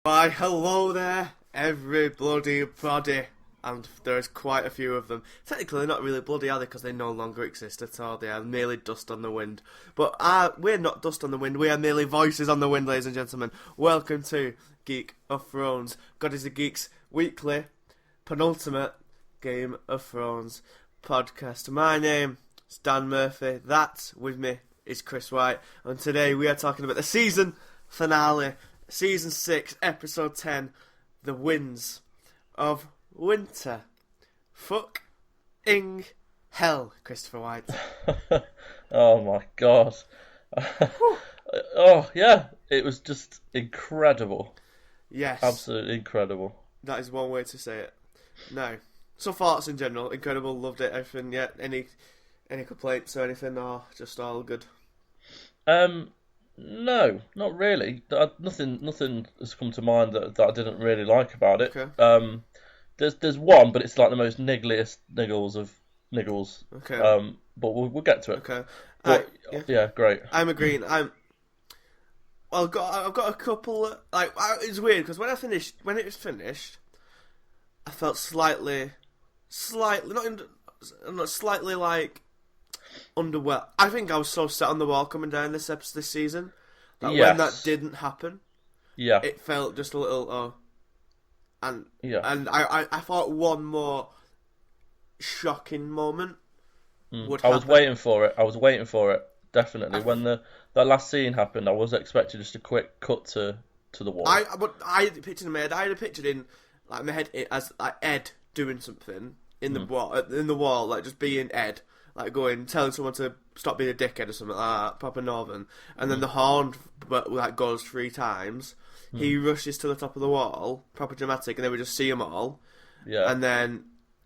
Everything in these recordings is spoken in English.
Why, hello there, every bloody body. And there's quite a few of them. Technically, they're not really bloody, are they? Because they no longer exist at all. They are merely dust on the wind. But we're not dust on the wind. We are merely voices on the wind, ladies and gentlemen. Welcome to Geek of Thrones, GodisaGeek's weekly, penultimate Game of Thrones podcast. My name is Dan Murphy. That, with me, is Chris White. And today we are talking about the season finale. Season 6, Episode 10, The Winds of Winter. Fucking hell, Christopher White. Oh my god. Oh yeah, it was just incredible. Yes. Absolutely incredible. That is one way to say it. No. So thoughts in general, incredible, loved it, everything, yeah. Any complaints or anything, or just all good? No, not really. Nothing has come to mind that I didn't really like about it. Okay. There's one, but it's like the most niggliest niggles of niggles. Okay. But we'll get to it. Okay. But, yeah, great. I'm agreeing. Well, I've got a couple. It's weird because when it was finished, I felt slightly not slightly like underwhelmed. I think I was so set on the wall coming down this season that when that didn't happen, it felt just a little and I thought one more shocking moment would happen. I was waiting for it. Definitely. When that last scene happened, I was expecting just a quick cut to the wall. I had a picture in my head. I had a picture in like my head as like Ed doing something in the wall, like just being Ed, like telling someone to stop being a dickhead or something like that, proper northern. And then the horn goes 3 times. He rushes to the top of the wall, proper dramatic, and then we just see them all. Yeah. And then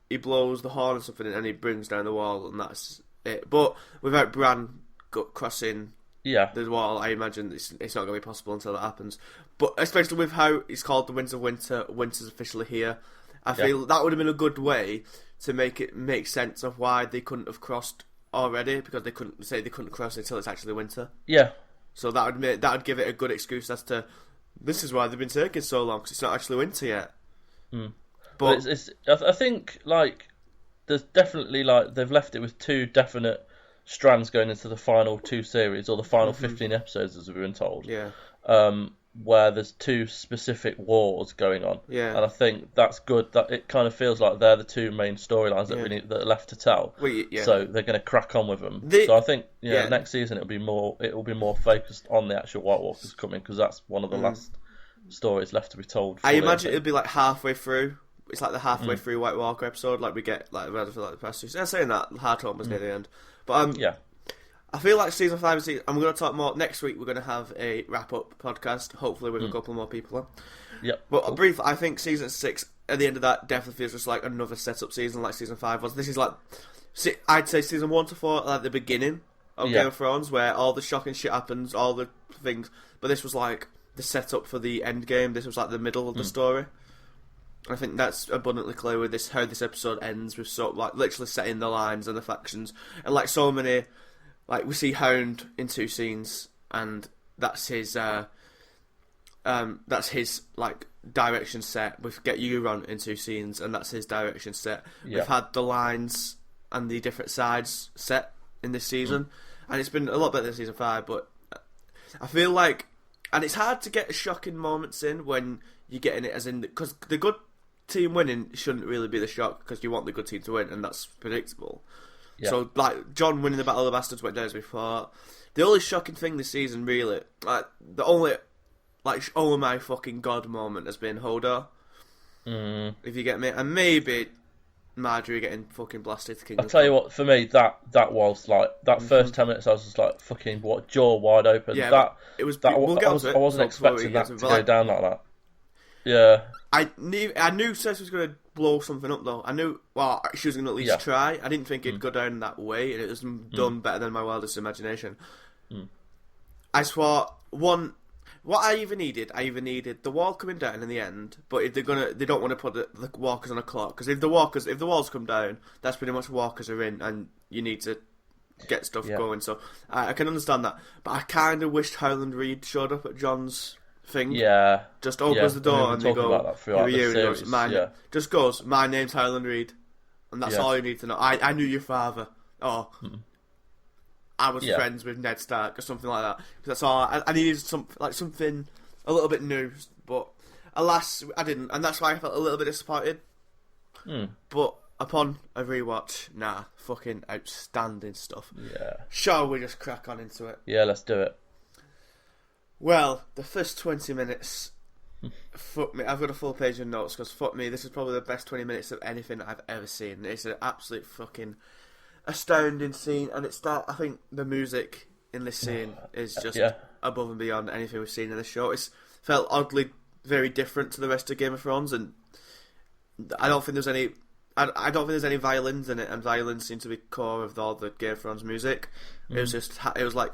he blows the horn or something, and he brings down the wall, and that's it. But without Bran crossing the wall, I imagine it's not going to be possible until that happens. But especially with how it's called the Winds of Winter, winter's officially here. I feel that would have been a good way to make it make sense of why they couldn't have crossed already, because they couldn't cross until it's actually winter. Yeah. So that would give it a good excuse as to this is why they've been taking so long, because it's not actually winter yet. But I think like there's definitely like they've left it with 2 definite strands going into the final 2 series, or the final 15 episodes, as we've been told. Yeah. Where there's 2 specific wars going on. Yeah. And I think that's good. That it kind of feels like they're the 2 main storylines that that are left to tell. So they're going to crack on with them. So I think next season it'll be more focused on the actual White Walkers coming, because that's one of the last stories left to be told. I imagine it'll be like halfway through. It's like the halfway through White Walker episode, like we get like for like the past 2. I'm saying that Hardhome was near the end, but I feel like season 5 I'm going to talk more next week. We're going to have a wrap up podcast, hopefully with a couple more people on. Yep. But briefly, I think season 6 at the end of that definitely feels just like another setup season, like season 5 was. This is like, I'd say season 1 to 4 like the beginning of Game of Thrones, where all the shocking shit happens, all the things. But this was like the setup for the end game. This was like the middle of the story. I think that's abundantly clear with this how this episode ends, with sort of like literally setting the lines and the factions, and like so many. Like, we see Hound in 2 scenes, and that's his like direction set. We get Euron in 2 scenes, and that's his direction set. We've had the lines and the different sides set in this season, and it's been a lot better than season 5. But I feel like, and it's hard to get shocking moments in when you're getting it as in, because the good team winning shouldn't really be the shock, because you want the good team to win, and that's predictable. Yeah. So, like, Jon winning the Battle of the Bastards went down as we thought. The only shocking thing this season, really, like, the only, like, oh my fucking god moment has been Hodor. If you get me. And maybe Marjorie getting fucking blasted to King. I'll tell you what, for me, that was, like, that first 10 minutes, I was just, like, fucking, jaw wide open. Yeah, it was, I wasn't expecting that to go down like that. Yeah. I knew Cersei was going to blow something up, though. I knew, she was going to at least try. I didn't think it'd go down that way, and it was done better than my wildest imagination. I thought, what I either needed the wall coming down in the end, but if they don't want to put the walkers on a clock, because if the walls come down, that's pretty much walkers are in, and you need to get stuff going. So I can understand that, but I kind of wished Howland Reed showed up at Jon's thing. Yeah. Just opens the door and they go, about that throughout the series. Just goes, my name's Highland Reed. And that's all you need to know. I knew your father. Or I was friends with Ned Stark or something like that. That's all. I needed something a little bit new. But alas, I didn't. And that's why I felt a little bit disappointed. But upon a rewatch, fucking outstanding stuff. Yeah. Shall we just crack on into it? Yeah, let's do it. Well, the first 20 minutes, fuck me. I've got a full page of notes because fuck me, this is probably the best 20 minutes of anything I've ever seen. It's an absolute fucking astounding scene, and I think the music in this scene is just above and beyond anything we've seen in the show. It's felt oddly very different to the rest of Game of Thrones, and I don't think there's any. I don't think there's any violins in it, and violins seem to be core of all the Game of Thrones music. It was like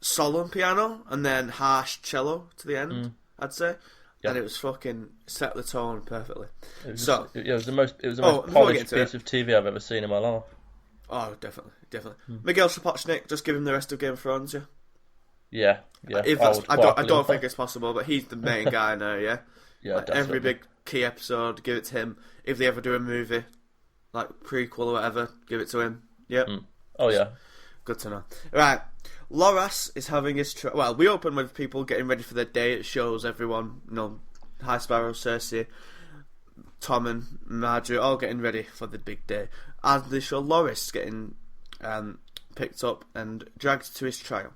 solemn piano and then harsh cello to the end. I'd say, and it was fucking set the tone perfectly. It was the most polished piece of TV I've ever seen in my life. Oh, definitely. Miguel Sapochnik, just give him the rest of Game of Thrones, yeah. I don't think it's possible, but he's the main guy now. Yeah, every big key episode, give it to him. If they ever do a movie, like prequel or whatever, give it to him. Yep. Oh yeah. Good to know. Right, Loras is having his well, we open with people getting ready for their day. It shows everyone, High Sparrow, Cersei, Tom and Marjorie all getting ready for the big day. And they show Loras getting picked up and dragged to his trial.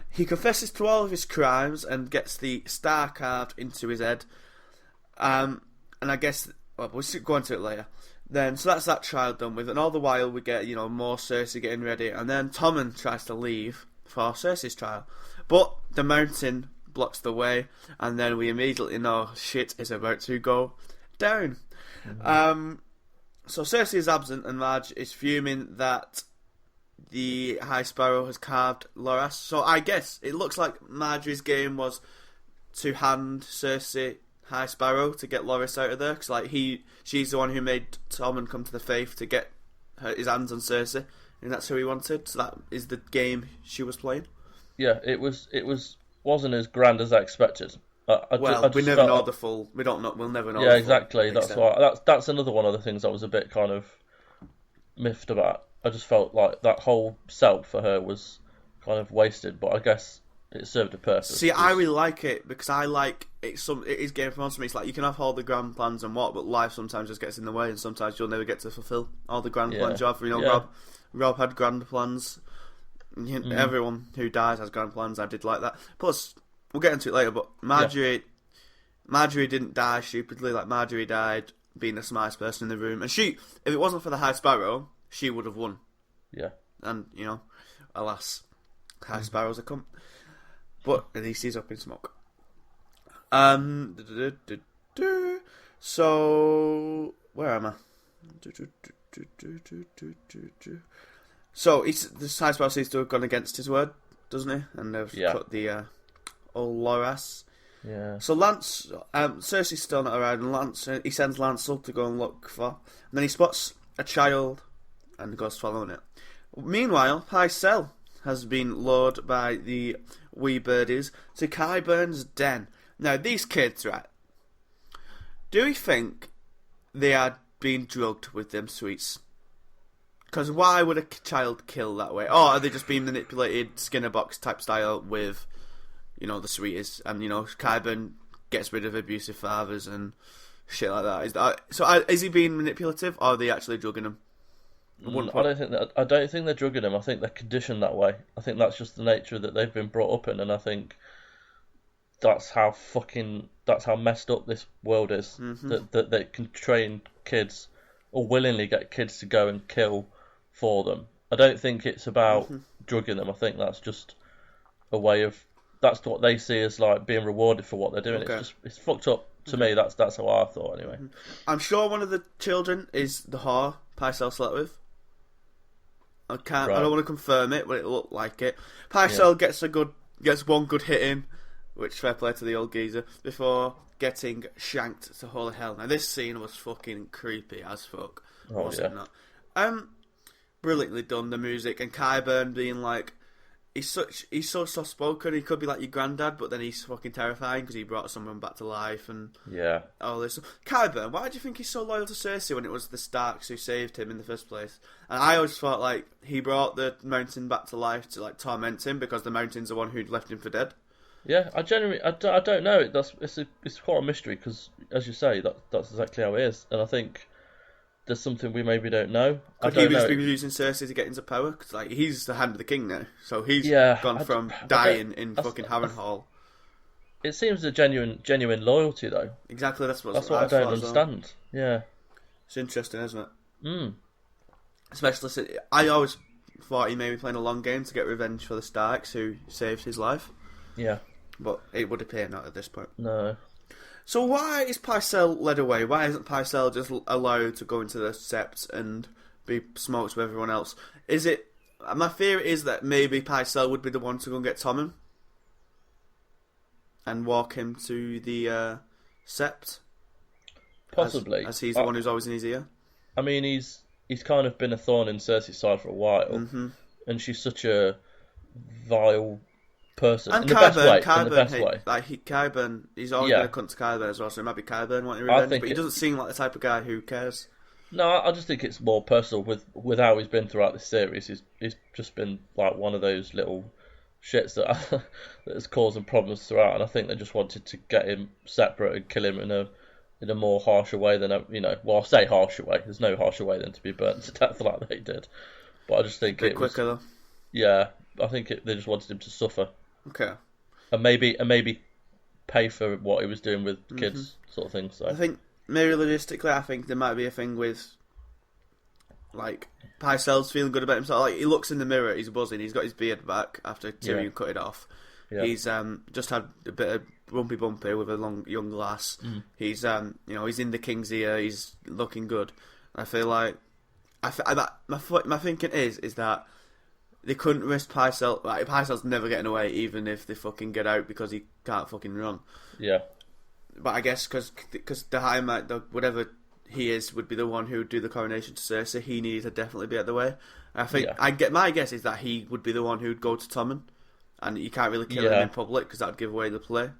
He confesses to all of his crimes and gets the star carved into his head. And I guess, we'll go into it later. So that's that trial done with, and all the while we get, more Cersei getting ready, and then Tommen tries to leave for Cersei's trial. But the mountain blocks the way, and then we immediately know shit is about to go down. So Cersei is absent, and Marge is fuming that the High Sparrow has carved Loras. So I guess it looks like Marjorie's game was to hand Cersei High Sparrow to get Loras out of there, because she's the one who made Tommen come to the faith to get his hands on Cersei, and that's who he wanted. So that is the game she was playing. Yeah, it wasn't as grand as I expected. We never know the full. We don't know. We'll never know. Yeah, exactly. That's why. That's another one of the things I was a bit kind of miffed about. I just felt like that whole setup for her was kind of wasted, but I guess it served a purpose. See, I really like it because I like it. It is Game of Thrones to me. It's like you can have all the grand plans and but life sometimes just gets in the way, and sometimes you'll never get to fulfill all the grand plans you have. Rob had grand plans. Everyone who dies has grand plans. I did like that. Plus, we'll get into it later. But Marjorie didn't die stupidly. Like Marjorie died being the smartest person in the room, and if it wasn't for the High Sparrow, she would have won. Yeah. And alas, High Sparrow's a cunt. But at least he's up in smoke. So where am I? So the High Sparrow seems to have gone against his word, doesn't he? And they've put the old Loras. Yeah. So Lance, Cersei's still not around, and he sends Lancel to go and look for. And then he spots a child and goes following it. Meanwhile, Pycelle has been lured by the wee birdies to Qyburn's den. Now, these kids, right? Do we think they are being drugged with them sweets? Because why would a child kill that way? Or are they just being manipulated Skinner box type style with, the sweeties? And, Qyburn gets rid of abusive fathers and shit like that. Is he being manipulative, or are they actually drugging him? I don't think they're drugging him. I think they're conditioned that way. I think that's just the nature that they've been brought up in, and I think that's how messed up this world is. That they can train kids or willingly get kids to go and kill for them. I don't think it's about drugging them. I think that's just a way of. That's what they see as like being rewarded for what they're doing. Okay. It's fucked up to me. That's how I thought anyway. I'm sure one of the children is the whore Pycelle slept with. I don't want to confirm it, but it looked like it. Pycelle gets one good hit in, which fair play to the old geezer, before getting shanked to holy hell. Now this scene was fucking creepy as fuck. Wasn't it? Brilliantly done, the music, and Qyburn being like, he's so soft spoken. He could be like your granddad, but then he's fucking terrifying because he brought someone back to life and all this. Qyburn, why do you think he's so loyal to Cersei when it was the Starks who saved him in the first place? And I always thought like he brought the Mountain back to life to like torment him because the Mountain's the one who'd left him for dead. Yeah, I don't know. It's quite a mystery because, as you say, that's exactly how it is, and I think there's something we maybe don't know. Could he just be using Cersei to get into power? Because like he's the hand of the king now, so he's gone from dying in fucking Harrenhal. It seems a genuine loyalty though. Exactly, that's what I don't understand. Well. Yeah, it's interesting, isn't it? Especially since I always thought he may be playing a long game to get revenge for the Starks who saved his life. Yeah, but it would appear not at this point. No. So why is Pycelle led away? Why isn't Pycelle just allowed to go into the Sept and be smoked with everyone else? Is it? My theory is that maybe Pycelle would be the one to go and get Tommen and walk him to the Sept. Possibly, as he's the one who's always in his ear. I mean, he's kind of been a thorn in Cersei's side for a while, and she's such a vile person and in the best way. Like Qyburn, he's always been a cunt to Qyburn as well, so it might be Qyburn wanting revenge, but he doesn't seem like the type of guy who cares. No, I just think it's more personal with how he's been throughout this series. He's just been like one of those little shits that is causing problems throughout, and I think they just wanted to get him separate and kill him in a more harsher way than Well, I'll say harsher way. There's no harsher way than to be burnt to death like they did. But I just think it was quicker though. Yeah, I think they just wanted him to suffer. Okay. And maybe pay for what he was doing with kids, sort of thing. So I think maybe logistically, I think there might be a thing with like Pycelle's feeling good about himself. Like he looks in the mirror, he's buzzing. He's got his beard back after Tyrion cut it off. Yeah. He's just had a bit of bumpy with a young lass. He's he's in the king's ear. He's looking good. I feel like my thinking is that they couldn't risk Pycelle. Like, Pycelle's never getting away, even if they fucking get out because he can't fucking run. Yeah. But I guess because the High Knight, whatever he is, would be the one who would do the coronation to Cersei. He needed to definitely be out of the way. I think my guess is that he would be the one who'd go to Tommen, and you can't really kill him in public because that would give away the play.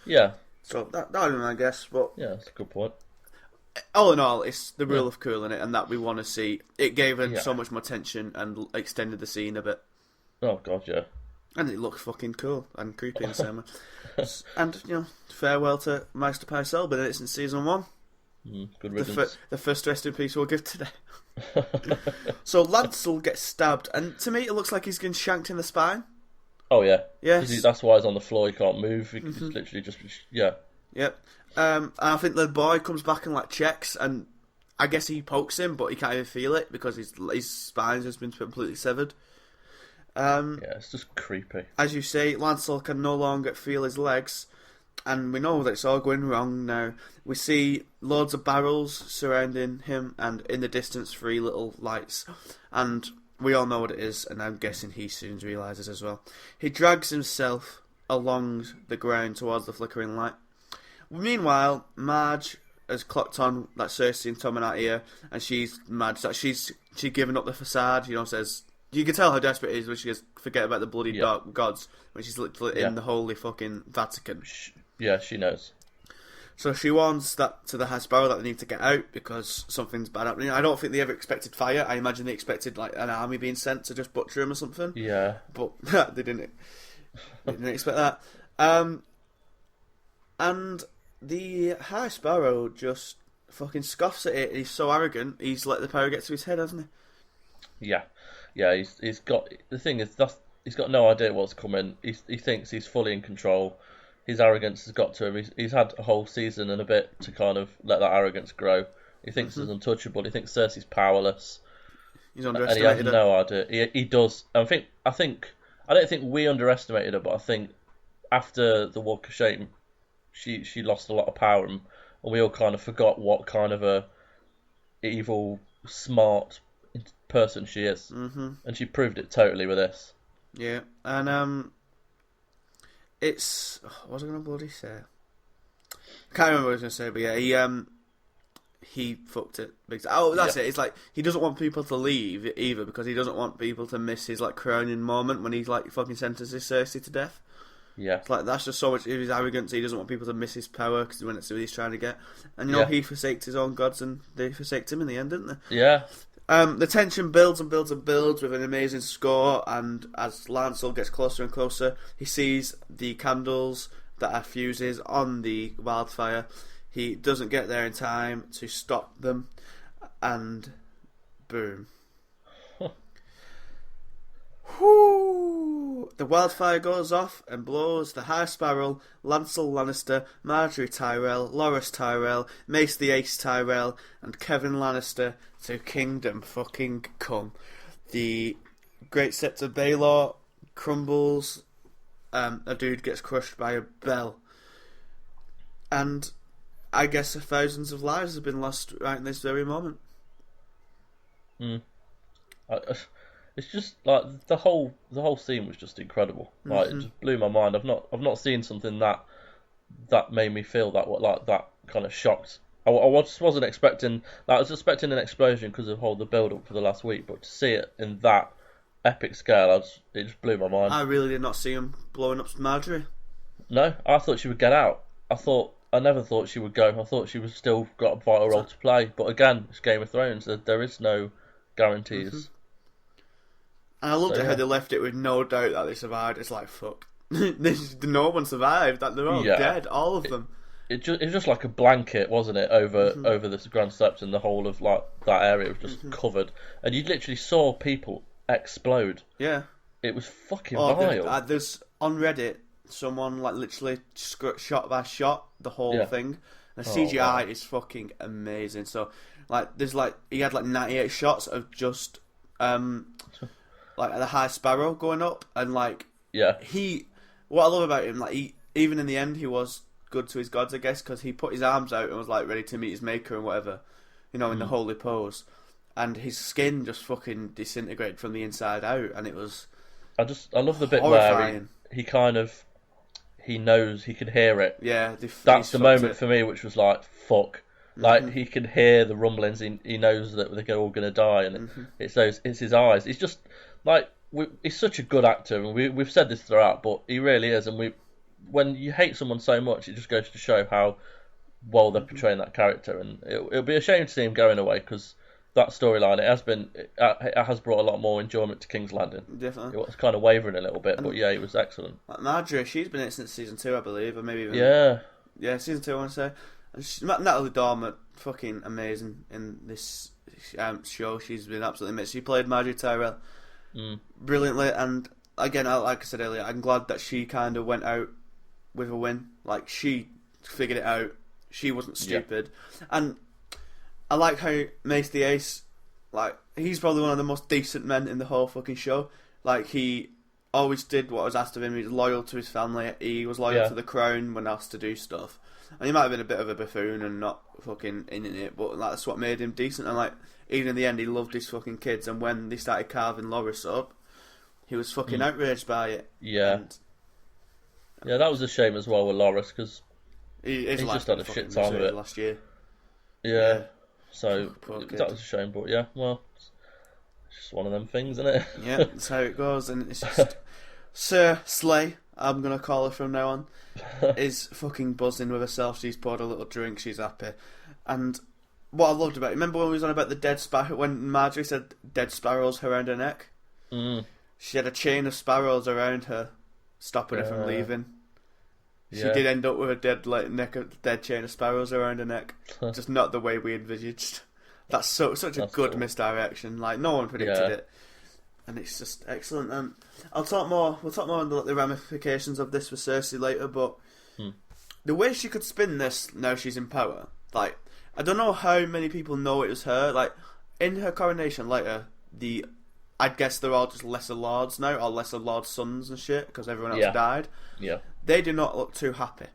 Yeah. So that would be my guess. But yeah, that's a good point. All in all, it's the rule of cool in it, and that we want to see. It gave him so much more tension and extended the scene a bit. Oh god, yeah. And it looks fucking cool and creepy in the same way. And farewell to Maester Pycelle, but it's in season 1. Good riddance. The first rest in peace we'll give today. So Lancel gets stabbed, and to me it looks like he's getting shanked in the spine. Oh yeah. Yes. That's why he's on the floor. He can't move. He's literally just Yep. And I think the boy comes back and like checks, and I guess he pokes him, but he can't even feel it because his spine has been completely severed. It's just creepy. As you say, Lancel can no longer feel his legs, and we know that it's all going wrong now. We see loads of barrels surrounding him, and in the distance 3 little lights, and we all know what it is, and I'm guessing he soon realises as well. He drags himself along the ground towards the flickering light. Meanwhile, Marge has clocked on that Cersei and Tommen are here, and she's mad. So she's given up the facade. Says you can tell how desperate it is when she goes, forget about the bloody dark gods when she's literally in the holy fucking Vatican. She knows. So she warns that to the High Sparrow that they need to get out because something's bad happening. I don't think they ever expected fire. I imagine they expected like an army being sent to just butcher him or something. Yeah, but they didn't. They didn't expect that. And the High Sparrow just fucking scoffs at it. He's so arrogant. He's let the power get to his head, hasn't he? Yeah. He's got the thing is he's got no idea what's coming. He thinks he's fully in control. His arrogance has got to him. He's had a whole season and a bit to kind of let that arrogance grow. He thinks he's untouchable. He thinks Cersei's powerless. He's underestimated. And he has no idea. He does. I don't think we underestimated her, but I think after the Walk of Shame, she lost a lot of power, and we all kind of forgot what kind of a evil, smart person she is, and she proved it totally with this. Yeah, and it's what was I going to bloody say? I can't remember what I was going to say, but yeah, he fucked it. Oh, that's it. It's like he doesn't want people to leave either because he doesn't want people to miss his like crowning moment when he's like fucking sentences Cersei to death. Yeah, it's like that's just so much of his arrogance. He doesn't want people to miss his power because when it's what he's trying to get. And you know he forsaked his own gods and they forsaked him in the end, didn't they? Yeah. The tension builds and builds and builds with an amazing score, and as Lancel gets closer and closer, he sees the candles that are fuses on the wildfire. He doesn't get there in time to stop them, and boom. Whoo! The wildfire goes off and blows the High Sparrow, Lancel Lannister, Marjorie Tyrell, Loras Tyrell, Mace the Ace Tyrell, and Kevin Lannister to Kingdom fucking Come. The Great Scepter Baelor crumbles. A dude gets crushed by a bell. And I guess thousands of lives have been lost right in this very moment. It's just like the whole scene was just incredible. Like it just blew my mind. I've not seen something that made me feel that kind of shocked. I just wasn't expecting. I was expecting an explosion because of the build up for the last week, but to see it in that epic scale, it just blew my mind. I really did not see him blowing up Marjorie. No, I thought she would get out. I never thought she would go. I thought she was still got a vital role to play. But again, it's Game of Thrones. There is no guarantees. And I loved how they left it with no doubt that they survived. It's like, fuck. No one survived. That they're all dead, all of them. It was just like a blanket, wasn't it, over this Grand Steps, and the whole of like that area was just covered. And you literally saw people explode. Yeah. It was fucking vile. There's on Reddit someone like literally shot by shot the whole thing. The CGI is fucking amazing. So like he had like 98 shots of just like the High Sparrow going up, and like what I love about him, like even in the end he was good to his gods, I guess, because he put his arms out and was like ready to meet his maker and whatever, in the holy pose, and his skin just fucking disintegrated from the inside out, and it was I love the bit horrifying. Where he knows, he could hear it. Yeah, that's the moment for me, which was like, fuck. Like, he can hear the rumblings, he knows that they're all going to die, and it's his eyes. He's just, like, he's such a good actor, and we've said this throughout, but he really is, and when you hate someone so much, it just goes to show how well they're portraying that character, and it'll be a shame to see him going away, because that storyline, it has brought a lot more enjoyment to King's Landing. Definitely. It was kind of wavering a little bit, but yeah, he was excellent. Like Marjorie, she's been in it since season 2, I believe, or maybe even... Yeah, season 2, I want to say. Natalie Dormer, fucking amazing in this show. She's been absolutely amazing. She played Marjorie Tyrell brilliantly, and again, like I said earlier, I'm glad that she kind of went out with a win. Like, she figured it out. She wasn't stupid. And I like how Mace the Ace, like, he's probably one of the most decent men in the whole fucking show. Like, he always did what was asked of him. He was loyal to his family. He was loyal to the crown when asked to do stuff. And he might have been a bit of a buffoon and not fucking in it, but that's what made him decent. And like, even in the end, he loved his fucking kids. And when they started carving Loras up, he was fucking outraged by it. Yeah, yeah, that was a shame as well with Loras, because he's just had a shit time of it last year. Yeah, so that was a shame. But yeah, well, it's just one of them things, isn't it? Yeah, that's how it goes, and it's just Sir Slay, I'm gonna call her from now on, is fucking buzzing with herself. She's poured a little drink, she's happy. And what I loved about it, remember when we was on about the dead sparrow, when Marjorie said dead sparrows around her neck? She had a chain of sparrows around her, stopping her from leaving. She did end up with a dead chain of sparrows around her neck. Just not the way we envisaged. That's such a good misdirection. Like, no one predicted it. And it's just excellent. And we'll talk more on the ramifications of this with Cersei later, but the way she could spin this now she's in power, like, I don't know how many people know it was her. Like, in her coronation later, I'd guess they're all just lesser lords now, or lesser lords' sons and shit, because everyone else died. Yeah. They do not look too happy.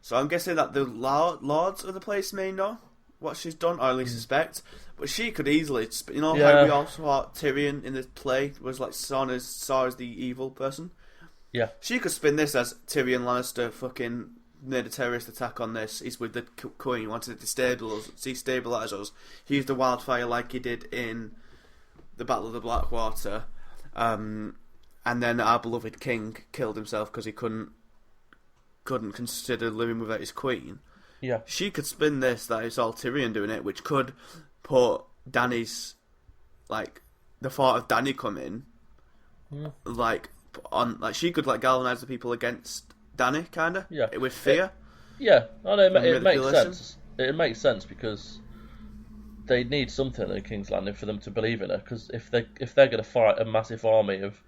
So I'm guessing that the lords of the place may know what she's done, or at least suspect. But she could easily, how we all saw Tyrion in the play was like saw as the evil person. Yeah. She could spin this as Tyrion Lannister fucking made a terrorist attack on this. He's with the Queen. He wanted to destabilise us. He used the wildfire like he did in the Battle of the Blackwater. And then our beloved king killed himself because he couldn't consider living without his queen. Yeah. She could spin this that it's all Tyrion doing it, which could put Dany's, like, the thought of Dany coming, like, on, like, she could, like, galvanise the people against Dany, kind of, with fear. I know, it makes sense. It makes sense because they need something in King's Landing for them to believe in her, because if they're going to fight a massive army of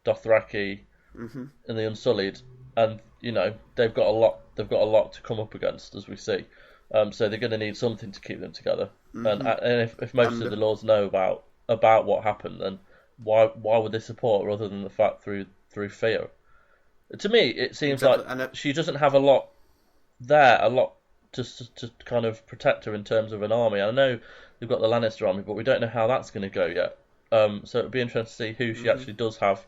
Dothraki and the Unsullied, and they've got a lot to come up against, as we see. So they're going to need something to keep them together. And if most of the lords know about what happened, then why would they support her other than the fact through fear? To me, it seems like she doesn't have a lot to kind of protect her in terms of an army. I know they've got the Lannister army, but we don't know how that's going to go yet. So it'd be interesting to see who she actually does have,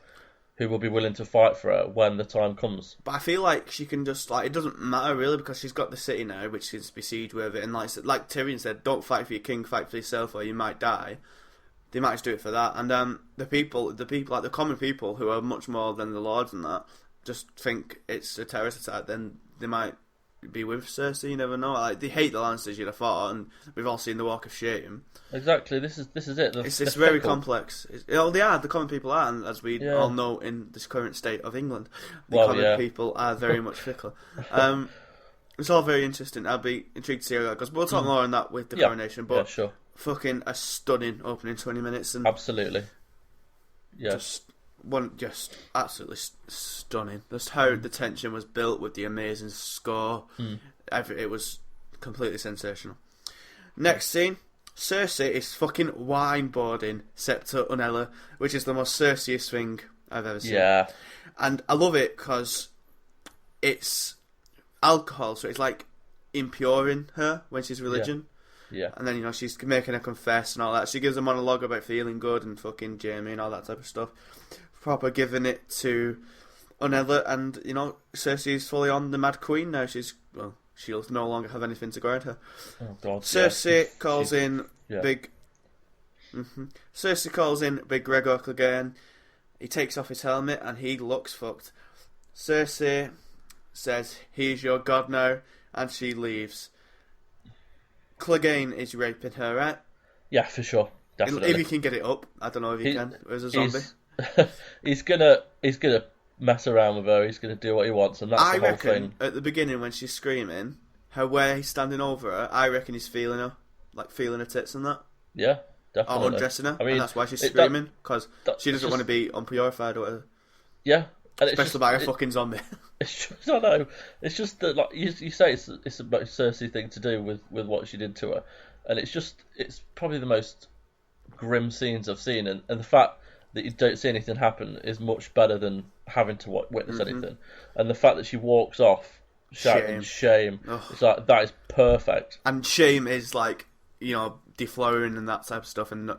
who will be willing to fight for her when the time comes. But I feel like she can just, like, it doesn't matter really, because she's got the city now, which is besieged with it, and like Tyrion said, don't fight for your king, fight for yourself, or you might die. They might just do it for that. And the people, like the common people, who are much more than the lords and that, just think it's a terrorist attack, then they might be with Cersei, you never know. Like, they hate the Lannisters, you'd have thought, and we've all seen the Walk of Shame. Exactly, this is it. It's very complex. The common people are, and as we all know in this current state of England, common people are very much fickle. It's all very interesting. I'll be intrigued to see how that goes. But we'll talk more on that with the coronation. But sure. Fucking a stunning opening 20 minutes. And absolutely. Yeah. Just absolutely stunning. Just how the tension was built with the amazing score. It was completely sensational. Next scene, Cersei is fucking wineboarding Septa Unella, which is the most Cersei-iest thing I've ever seen. Yeah. And I love it because it's alcohol, so it's like impuring her when she's religion. Yeah. And then, she's making her confess and all that. She gives a monologue about feeling good and fucking Jaime and all that type of stuff. Proper giving it to Unella, and, Cersei's fully on the Mad Queen now. She'll no longer have anything to guard her. Oh, God. Cersei calls in Big... Cersei calls in Big Gregor Clegane. He takes off his helmet and he looks fucked. Cersei says, "He's your god now," and she leaves. Clegane is raping her, right? Yeah, for sure. Definitely. If he can get it up. I don't know if he can. As a zombie. He's gonna mess around with her. He's gonna do what he wants, and that's the whole thing. At the beginning, when she's screaming, where he's standing over her, I reckon he's feeling her, like feeling her tits and that. Yeah, definitely. Or undressing her, and that's why she's screaming, because she doesn't want to be unpurified or whatever. Yeah, and especially by a fucking zombie. It's just, I know. It's just that, like you say, it's a Cersei thing to do with what she did to her, and it's probably the most grim scenes I've seen, and the fact that you don't see anything happen is much better than having to witness anything. And the fact that she walks off shouting shame, it's like, that is perfect. And shame is like, deflowering and that type of stuff, and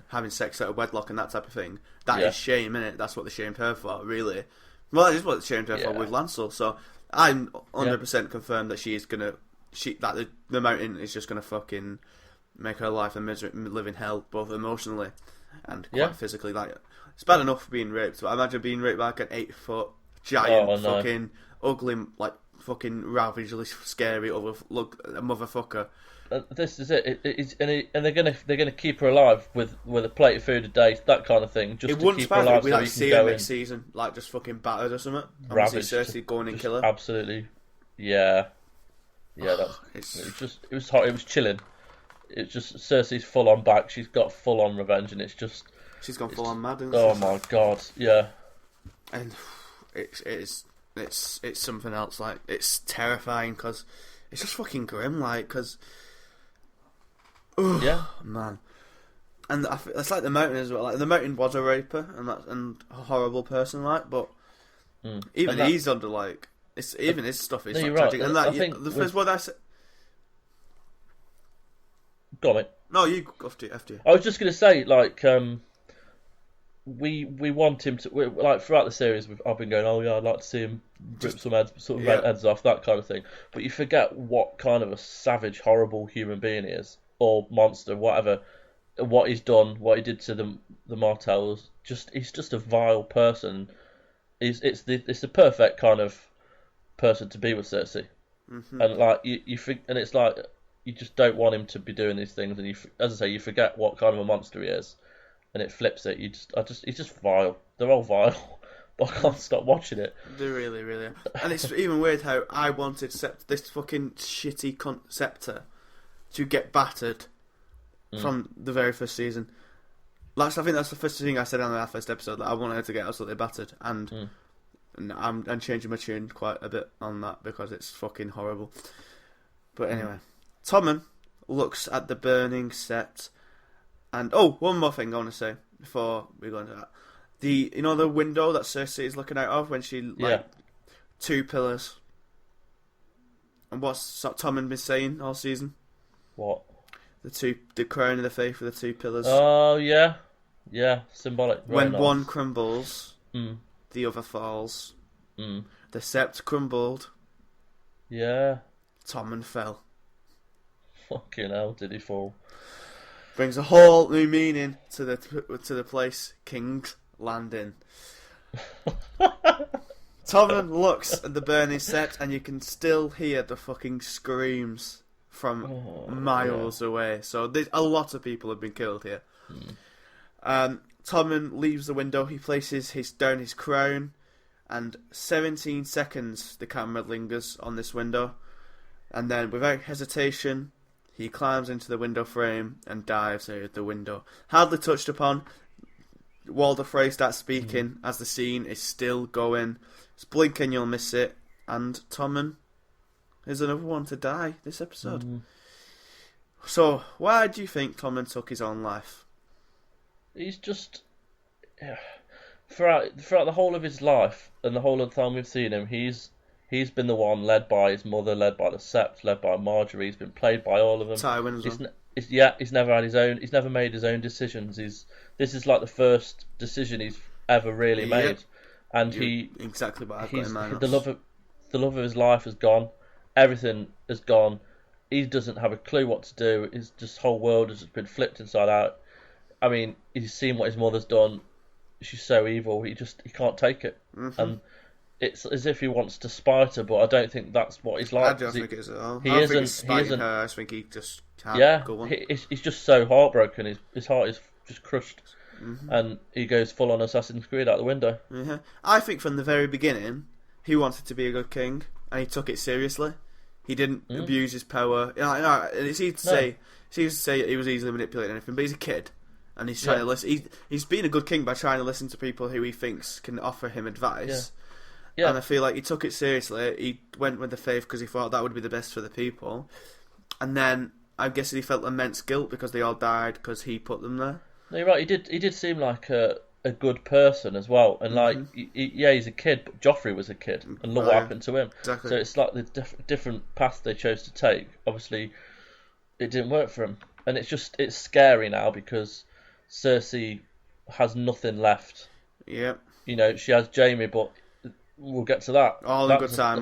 having sex out of wedlock and that type of thing. That is shame, innit? That's what they shamed her for, really. Well, that is what they shamed her for with Lancel. So I'm 100% confirmed that that the mountain is just gonna fucking make her life a living hell, both emotionally and quite physically. Like, it's bad enough being raped, but imagine being raped by like an 8-foot giant fucking ugly, like fucking ravagely scary motherfucker. This is it. And they're gonna keep her alive with a plate of food a day, that kind of thing. Just to keep her alive, we like see her next season, like just fucking battered or something. Ravaged. Cersei going and kill her. Absolutely, yeah. It was hot. It was chilling. It's just Cersei's full on back. She's got full on revenge, and she's gone full on mad. Oh my god, yeah. And it's something else. Like, it's terrifying because it's just fucking grim. Like, because man, and it's like the mountain as well. Like, the mountain was a raper and a horrible person. Like, but even he's under like even his stuff is like tragic. Right. And that the first word I said. Go on, mate. No, you go after you. I was just going to say, like, we want him to, like throughout the series. I've been going, oh yeah, I'd like to see him rip some heads, sort of heads off, that kind of thing. But you forget what kind of a savage, horrible human being he is, or monster, whatever. What he's done, what he did to the Martells. He's just a vile person. It's the perfect kind of person to be with Cersei, and like and it's like you just don't want him to be doing these things, and as I say, you forget what kind of a monster he is. And it flips it. He's just vile. They're all vile, but I can't stop watching it. They really are. And it's even weird how I wanted this fucking shitty Scepter to get battered from the very first season. I think that's the first thing I said on our first episode, that I wanted her to get absolutely battered, and I'm changing my tune quite a bit on that because it's fucking horrible. But anyway, Tommen looks at the burning set. And one more thing I want to say before we go into that: the window that Cersei is looking out of when she two pillars. And what's Tommen been saying all season? What? The crown of the faith with the two pillars. Oh yeah, symbolic. When one crumbles, the other falls. The sept crumbled. Yeah. Tommen fell. Fucking hell, did he fall? Brings a whole new meaning to the place King's Landing. Tommen looks at the burning set, and you can still hear the fucking screams from miles away. So a lot of people have been killed here. Tommen leaves the window. He places down his crown, and 17 seconds the camera lingers on this window, and then without hesitation, he climbs into the window frame and dives out the window. Hardly touched upon. Walder Frey starts speaking as the scene is still going. It's blinking, you'll miss it. And Tommen is another one to die this episode. So, why do you think Tommen took his own life? He's just... Throughout the whole of his life, and the whole of the time we've seen him, He's been the one led by his mother, led by the Sept, led by Marjorie. He's been played by all of them. Tywin as well. He's never had his own. He's never made his own decisions. This is like the first decision he's ever really made, and exactly what I've got in mind. The love of his life has gone. Everything has gone. He doesn't have a clue what to do. His whole world has been flipped inside out. I mean, he's seen what his mother's done. She's so evil. He can't take it, and it's as if he wants to spite her, but I don't think that's what he's like. I don't think it's at all. I don't think he's spiting her. I think he just can't go on. He's just so heartbroken. His heart is just crushed, and he goes full on Assassin's Creed out the window. I think from the very beginning, he wanted to be a good king, and he took it seriously. He didn't abuse his power. It's easy to say he was easily manipulated and anything, but he's a kid. And he's trying to listen. He's been a good king by trying to listen to people who he thinks can offer him advice. Yeah. And I feel like he took it seriously. He went with the faith because he thought that would be the best for the people. And then I'm guessing he felt immense guilt because they all died because he put them there. No, you're right. He did seem like a good person as well. And like, he's a kid, but Joffrey was a kid, and look what happened to him. Exactly. So it's like the different path they chose to take. Obviously, it didn't work for him, and it's scary now because Cersei has nothing left. Yep. She has Jaime, but we'll get to that. All in good time.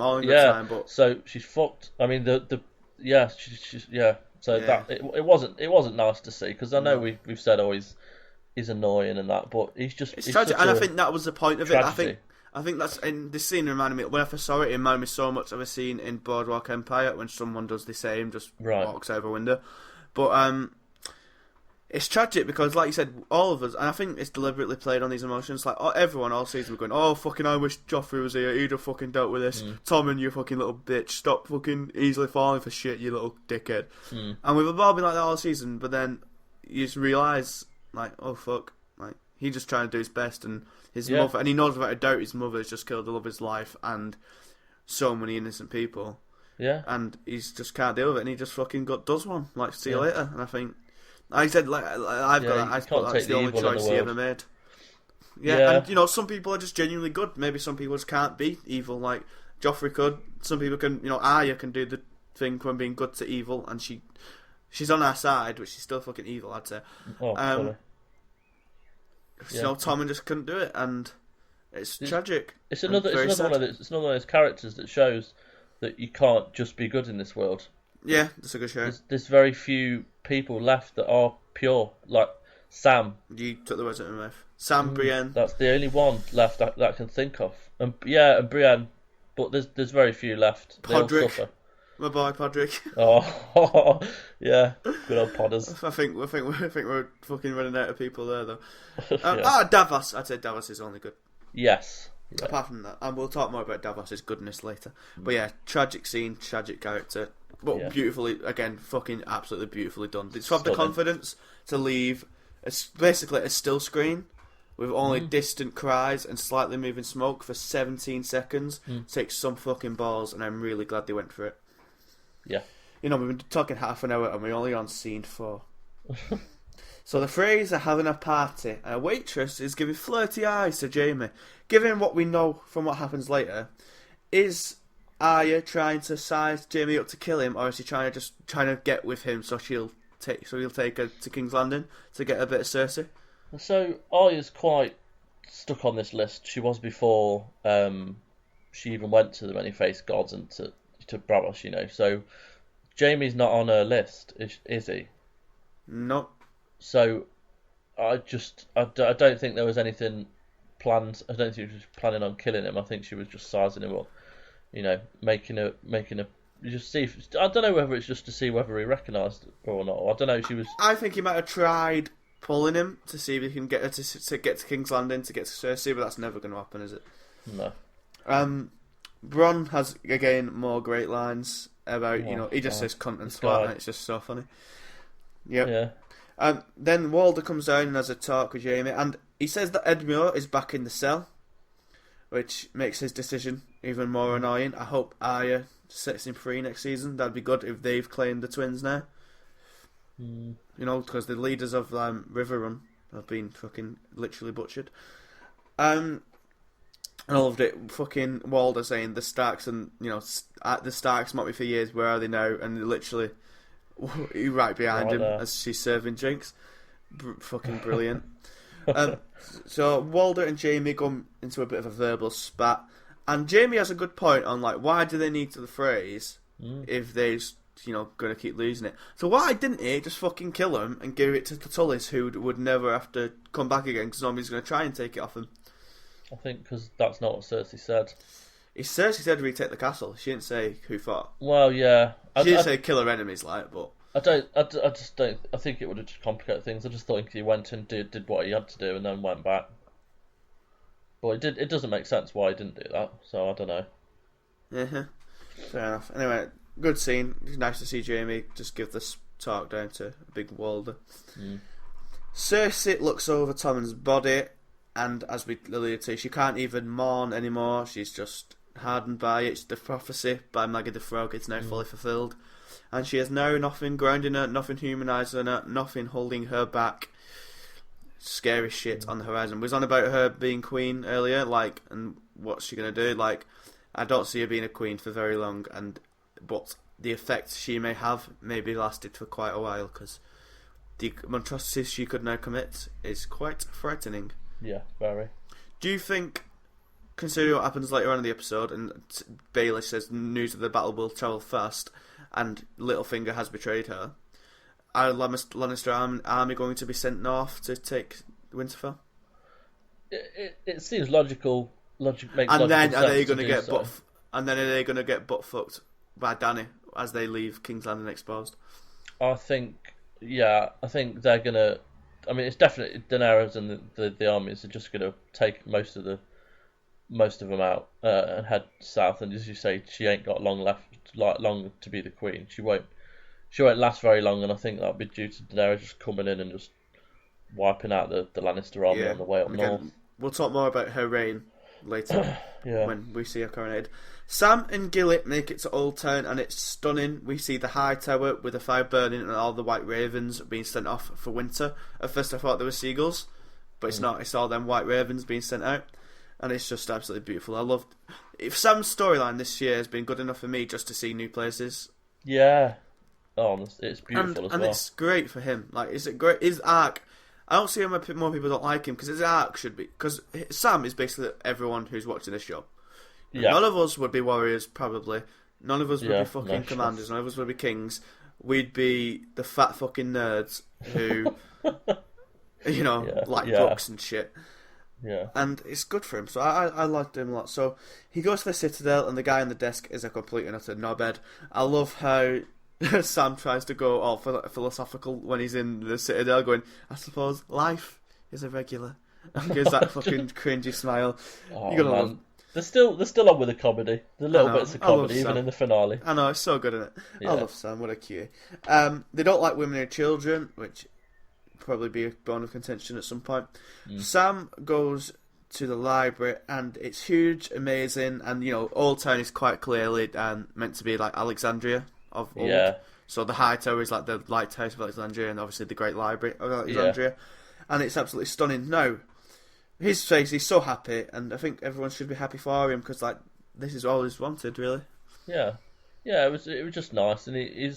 But so she's fucked. I mean, she's. So that it wasn't nice to see, because I know we've said he's annoying and that, but it's tragic, and I think that was the point of tragedy. I think that's, in this scene reminded me, when I first saw it reminded me so much of a scene in Boardwalk Empire when someone does the same, just walks over a window. But it's tragic because, like you said, all of us, and I think it's deliberately played on these emotions. Like everyone all season, we're going, "Oh fucking, I wish Joffrey was here. He'd have fucking dealt with this." Tommen, you fucking little bitch, stop fucking easily falling for shit, you little dickhead. And we've all been like that all season, but then you just realise, like, oh fuck, like he's just trying to do his best, and his mother, and he knows without a doubt his mother has just killed the love of his life and so many innocent people. Yeah, and he's just can't deal with it, and he just fucking does one. Like, see you later. And I think. I said, like, I've got that. I thought that's the only choice he ever made. Yeah, and some people are just genuinely good. Maybe some people just can't be evil. Like Joffrey could. Some people can. Arya can do the thing from being good to evil, and she's on our side, but she's still fucking evil. I'd say. Tommen just couldn't do it, and it's tragic. It's another one of those characters that shows that you can't just be good in this world. Yeah, that's a good show. There's very few people left that are pure, like Sam. You took the words out of my mouth. Sam, Brienne. That's the only one left that I can think of. And Brienne, but there's very few left. Podrick. My boy Podrick. Oh, yeah, good old Podders. I think we're fucking running out of people there though. Davos. I'd say Davos is only good. Yes. Yeah. Apart from that, and we'll talk more about Davos' goodness later. But yeah, tragic scene, tragic character, but beautifully, again, fucking absolutely beautifully done. They just have the confidence to leave basically a still screen with only distant cries and slightly moving smoke for 17 seconds. Takes some fucking balls, and I'm really glad they went for it. Yeah. We've been talking half an hour and we're only on scene 4. So the Freys are having a party and a waitress is giving flirty eyes to Jaime. Given what we know from what happens later, is Arya trying to size Jaime up to kill him, or is he trying to get with him so he'll take her to King's Landing to get a bit of Cersei? So Arya's quite stuck on this list. She was before she even went to the many-faced gods and to Braavos, So Jaime's not on her list, is he? No. So I don't think there was anything planned. I don't think she was planning on killing him. I think she was just sizing him up, making a. You just see. I don't know whether it's just to see whether he recognised her or not. I don't know. I think he might have tried pulling him to see if he can get her to get to King's Landing to get to Cersei, but that's never going to happen, is it? No. Bronn has again more great lines about he just says cunt and twat, and it's just so funny. Yep. Yeah. Then Walder comes down and has a talk with Jaime, and he says that Edmure is back in the cell, which makes his decision even more annoying. I hope Arya sets him free next season. That'd be good if they've claimed the twins now. Because the leaders of Riverrun have been fucking literally butchered. And I loved it. Fucking Walder saying the Starks and the Starks mocked me for years. Where are they now? And literally, right behind him as she's serving drinks. Fucking brilliant. So Walder and Jaime go into a bit of a verbal spat, and Jaime has a good point on why do they need the Freys if they're going to keep losing it? So why didn't he just fucking kill him and give it to the Tullys, who would never have to come back again because nobody's going to try and take it off him? I think because that's not what Cersei said. Cersei said retake the castle. She didn't say who fought. Well, yeah. She didn't say kill her enemies, but... I just don't... I think it would have just complicated things. I just thought he went and did what he had to do and then went back. But it doesn't make sense why he didn't do that, so I don't know. Yeah, fair enough. Anyway, good scene. It's nice to see Jaime just give this talk down to Big Walder. Cersei looks over Tommen's body, and as we alluded to, she can't even mourn anymore. She's just hardened by it. The prophecy by Maggie the Frog is now fully fulfilled. And she has now nothing grounding her, nothing humanising her, nothing holding her back. Scary shit on the horizon. We was on about her being queen earlier, and what's she going to do? I don't see her being a queen for very long, but the effect she may have maybe lasted for quite a while, because the monstrosities she could now commit is quite frightening. Yeah, very. Do you think, considering what happens later on in the episode, and Baelish says news of the battle will travel fast, and Littlefinger has betrayed her, are Lannister army going to be sent north to take Winterfell? It seems logical. And then are they going to get butt fucked by Dany as they leave King's Landing exposed? I think they're gonna. I mean, it's definitely Daenerys and the armies are just gonna take most of them out and head south. And as you say, she ain't got long left, long to be the queen. She won't last very long, and I think that'll be due to Daenerys just coming in and just wiping out the Lannister army on the way up north. We'll talk more about her reign later when we see her coronated. Sam and Gillet make it to Old Town, and it's stunning. We see the high tower with the fire burning and all the white ravens being sent off for winter. At first I thought they were seagulls, but it's not. It's all them white ravens being sent out, and it's just absolutely beautiful. I loved. If Sam's storyline this year has been good enough for me just to see new places. Yeah. Oh, it's beautiful as well. And it's great for him. It's a great. His arc I don't see why more people don't like him, because his arc should be... Because Sam is basically everyone who's watching this show. Yeah. None of us would be warriors, probably. None of us would be fucking commanders. None of us would be kings. We'd be the fat fucking nerds who, like books and shit. Yeah. And it's good for him, so I liked him a lot. So he goes to the Citadel, and the guy on the desk is a complete and utter knobhead. I love how Sam tries to go all philosophical when he's in the Citadel, going, I suppose life is irregular. And gives that fucking cringy smile. Oh, you gotta love. They're still on with the comedy. The little bits of comedy, even in the finale. I know, it's so good, isn't it? Yeah. I love Sam, what a cutie. They don't like women and children, which probably be a bone of contention at some point. Sam goes to the library, and it's huge, amazing, and Old Town is quite clearly meant to be like Alexandria of old. Yeah. So the high tower is like the lighthouse of Alexandria, and obviously the Great Library of Alexandria, and it's absolutely stunning. Now, his face, he's so happy, and I think everyone should be happy for him, because this is all he's wanted, really. Yeah, it was just nice, and he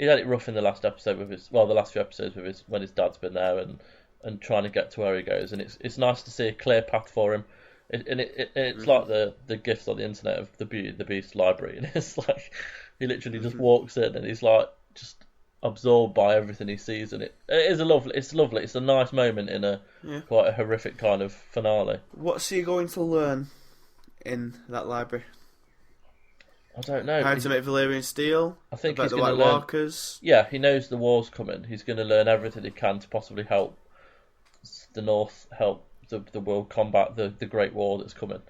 had it rough in the last episode the last few episodes when his dad's been there and trying to get to where he goes, and it's nice to see a clear path for him. It's like the gifts on the internet of the Beauty and the Beast library, and it's like he literally just walks in and he's like just absorbed by everything he sees, and it's lovely. It's a nice moment in a quite a horrific kind of finale. What's he going to learn in that library? I don't know. How to make Valyrian steel? I think about he's the going White to Walkers. Yeah, he knows the war's coming. He's going to learn everything he can to possibly help the North, help the world combat the Great War that's coming.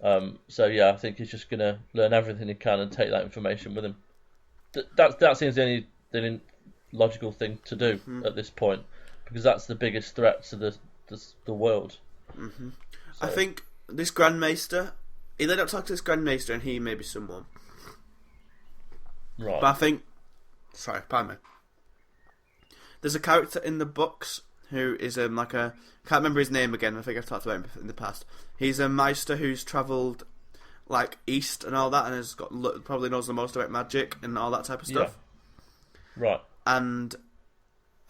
I think he's just going to learn everything he can and take that information with him. That seems the only logical thing to do at this point, because that's the biggest threat to the world. Mm-hmm. So. I think this Grand Maester, he led up to talk to this Grand Maester, and he may be someone. Right. But I think... Sorry, pardon me. There's a character in the books who is like a... can't remember his name again, I think I've talked about him in the past. He's a Maester who's travelled like east and all that, and has got probably knows the most about magic and all that type of stuff. Yeah. Right. And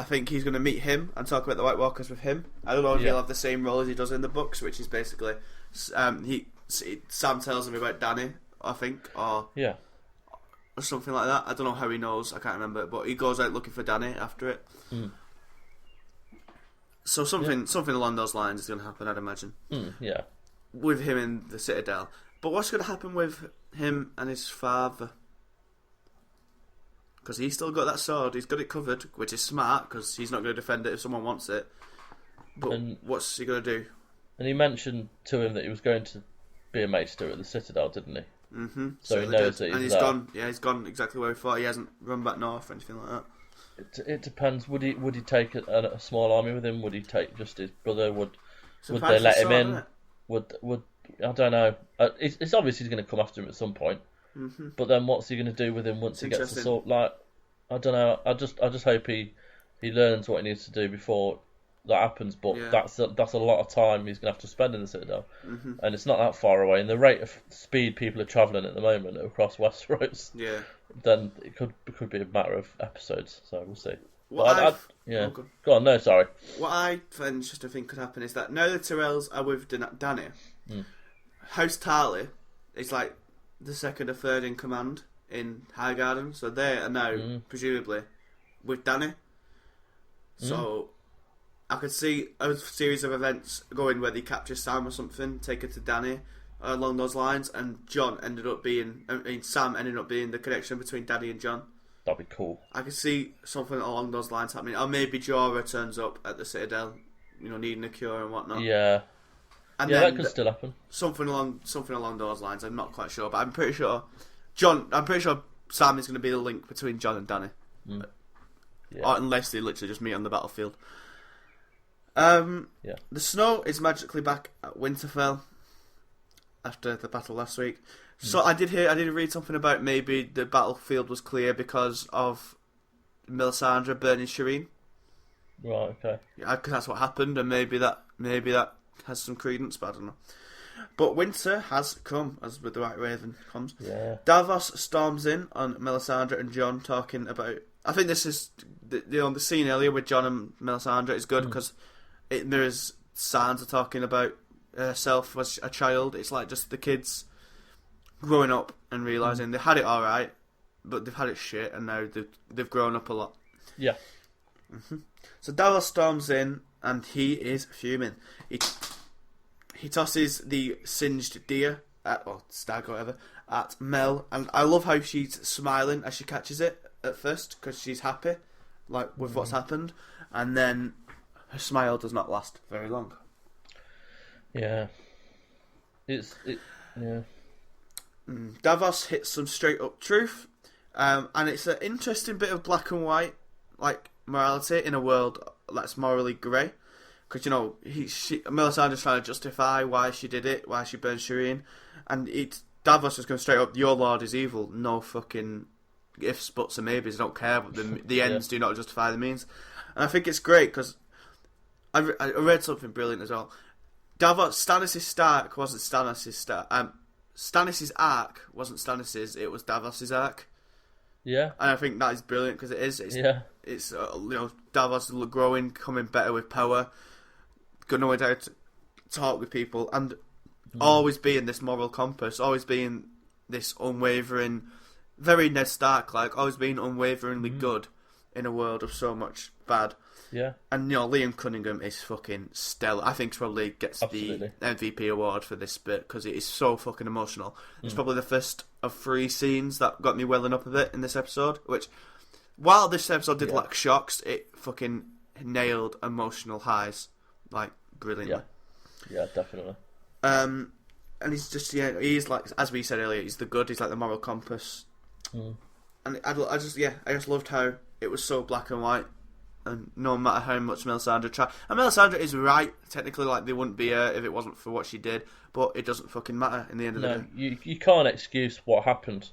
I think he's going to meet him and talk about the White Walkers with him. I don't know if he'll have the same role as he does in the books, which is basically... Sam tells him about Dany, I think, or something like that. I don't know how he knows, I can't remember, but he goes out looking for Dany after it. So something along those lines is going to happen, I'd imagine. With him in the Citadel. But what's going to happen with him and his father? Because he's still got that sword, he's got it covered, which is smart, because he's not going to defend it if someone wants it. But what's he going to do? And he mentioned to him that he was going to be a maester at the Citadel, didn't he? Mm-hmm. So he knows that he's there. Gone. Yeah, he's gone exactly where he thought. He hasn't run back north or anything like that. It depends. Would he take a small army with him? Would he take just his brother? Would they let him in? Would I don't know. It's obvious he's going to come after him at some point. Mm-hmm. But then what's he going to do with him once he gets the sword? Like, I don't know. I just hope he learns what he needs to do before that happens. But that's a lot of time he's going to have to spend in the Citadel, and it's not that far away. And the rate of speed people are travelling at the moment across Westeros, then it could be a matter of episodes. So we'll see. Go on. No, sorry. What I then just think could happen is that now the Tyrells are with Dany, House Tarly is like the second or third in command in Highgarden, so they are now presumably with Dany. So I could see a series of events going where they capture Sam or something, take her to Dany, along those lines, and Sam ended up being the connection between Dany and Jon. That'd be cool. I could see something along those lines happening, or maybe Jorah turns up at the Citadel, needing a cure and whatnot. Yeah. And that could still happen. Something along those lines. I'm not quite sure, but I'm pretty sure Sam is going to be the link between Jon and Dany. Or unless they literally just meet on the battlefield. The snow is magically back at Winterfell after the battle last week. So I did read something about maybe the battlefield was clear because of Melisandre burning Shireen. Right. Okay. Yeah, because that's what happened, and maybe that has some credence, but I don't know. But winter has come, as with the White Raven comes. Yeah. Davos storms in on Melisandre and Jon talking about I think this is the scene earlier with John and Melisandre is good because it mirrors Sansa talking about herself as a child. It's like just the kids growing up and realising they had it alright, but they've had it shit, and now they've grown up a lot. Yeah. So Davos storms in, and he is fuming. He tosses the singed deer, or stag or whatever, at Mel, and I love how she's smiling as she catches it at first, because she's happy, like, with what's happened, and then her smile does not last very long. Yeah. Davos hits some straight up truth, and it's an interesting bit of black and white, like, morality in a world that's morally grey. Because, you know, Melisandre's trying to justify why she did it, why she burned Shireen, and Davos is going straight up, your lord is evil, no fucking ifs, buts and maybes, I don't care, but the ends do not justify the means. And I think it's great, because I read something brilliant as well. Stannis' arc wasn't Stannis' it was Davos' arc. Yeah. And I think that is brilliant, because it is. It's Davos growing, coming better with power, knowing how to talk with people, and always being this moral compass, always being this unwavering, very Ned Stark like, always being unwaveringly good in a world of so much bad. Yeah. And, you know, Liam Cunningham is fucking stellar. I think he probably gets the MVP award for this bit, because it is so fucking emotional. It's probably the first of 3 scenes that got me welling up a bit in this episode, which, while this episode did lack shocks, it fucking nailed emotional highs, like, brilliantly. Yeah, definitely. And he's just, he's like, as we said earlier, he's the good, he's like the moral compass. And I just loved how it was so black and white, and no matter how much Melisandre tried. And Melisandre is right, technically, like, they wouldn't be her if it wasn't for what she did, but it doesn't fucking matter in the end of the day. You can't excuse what happened.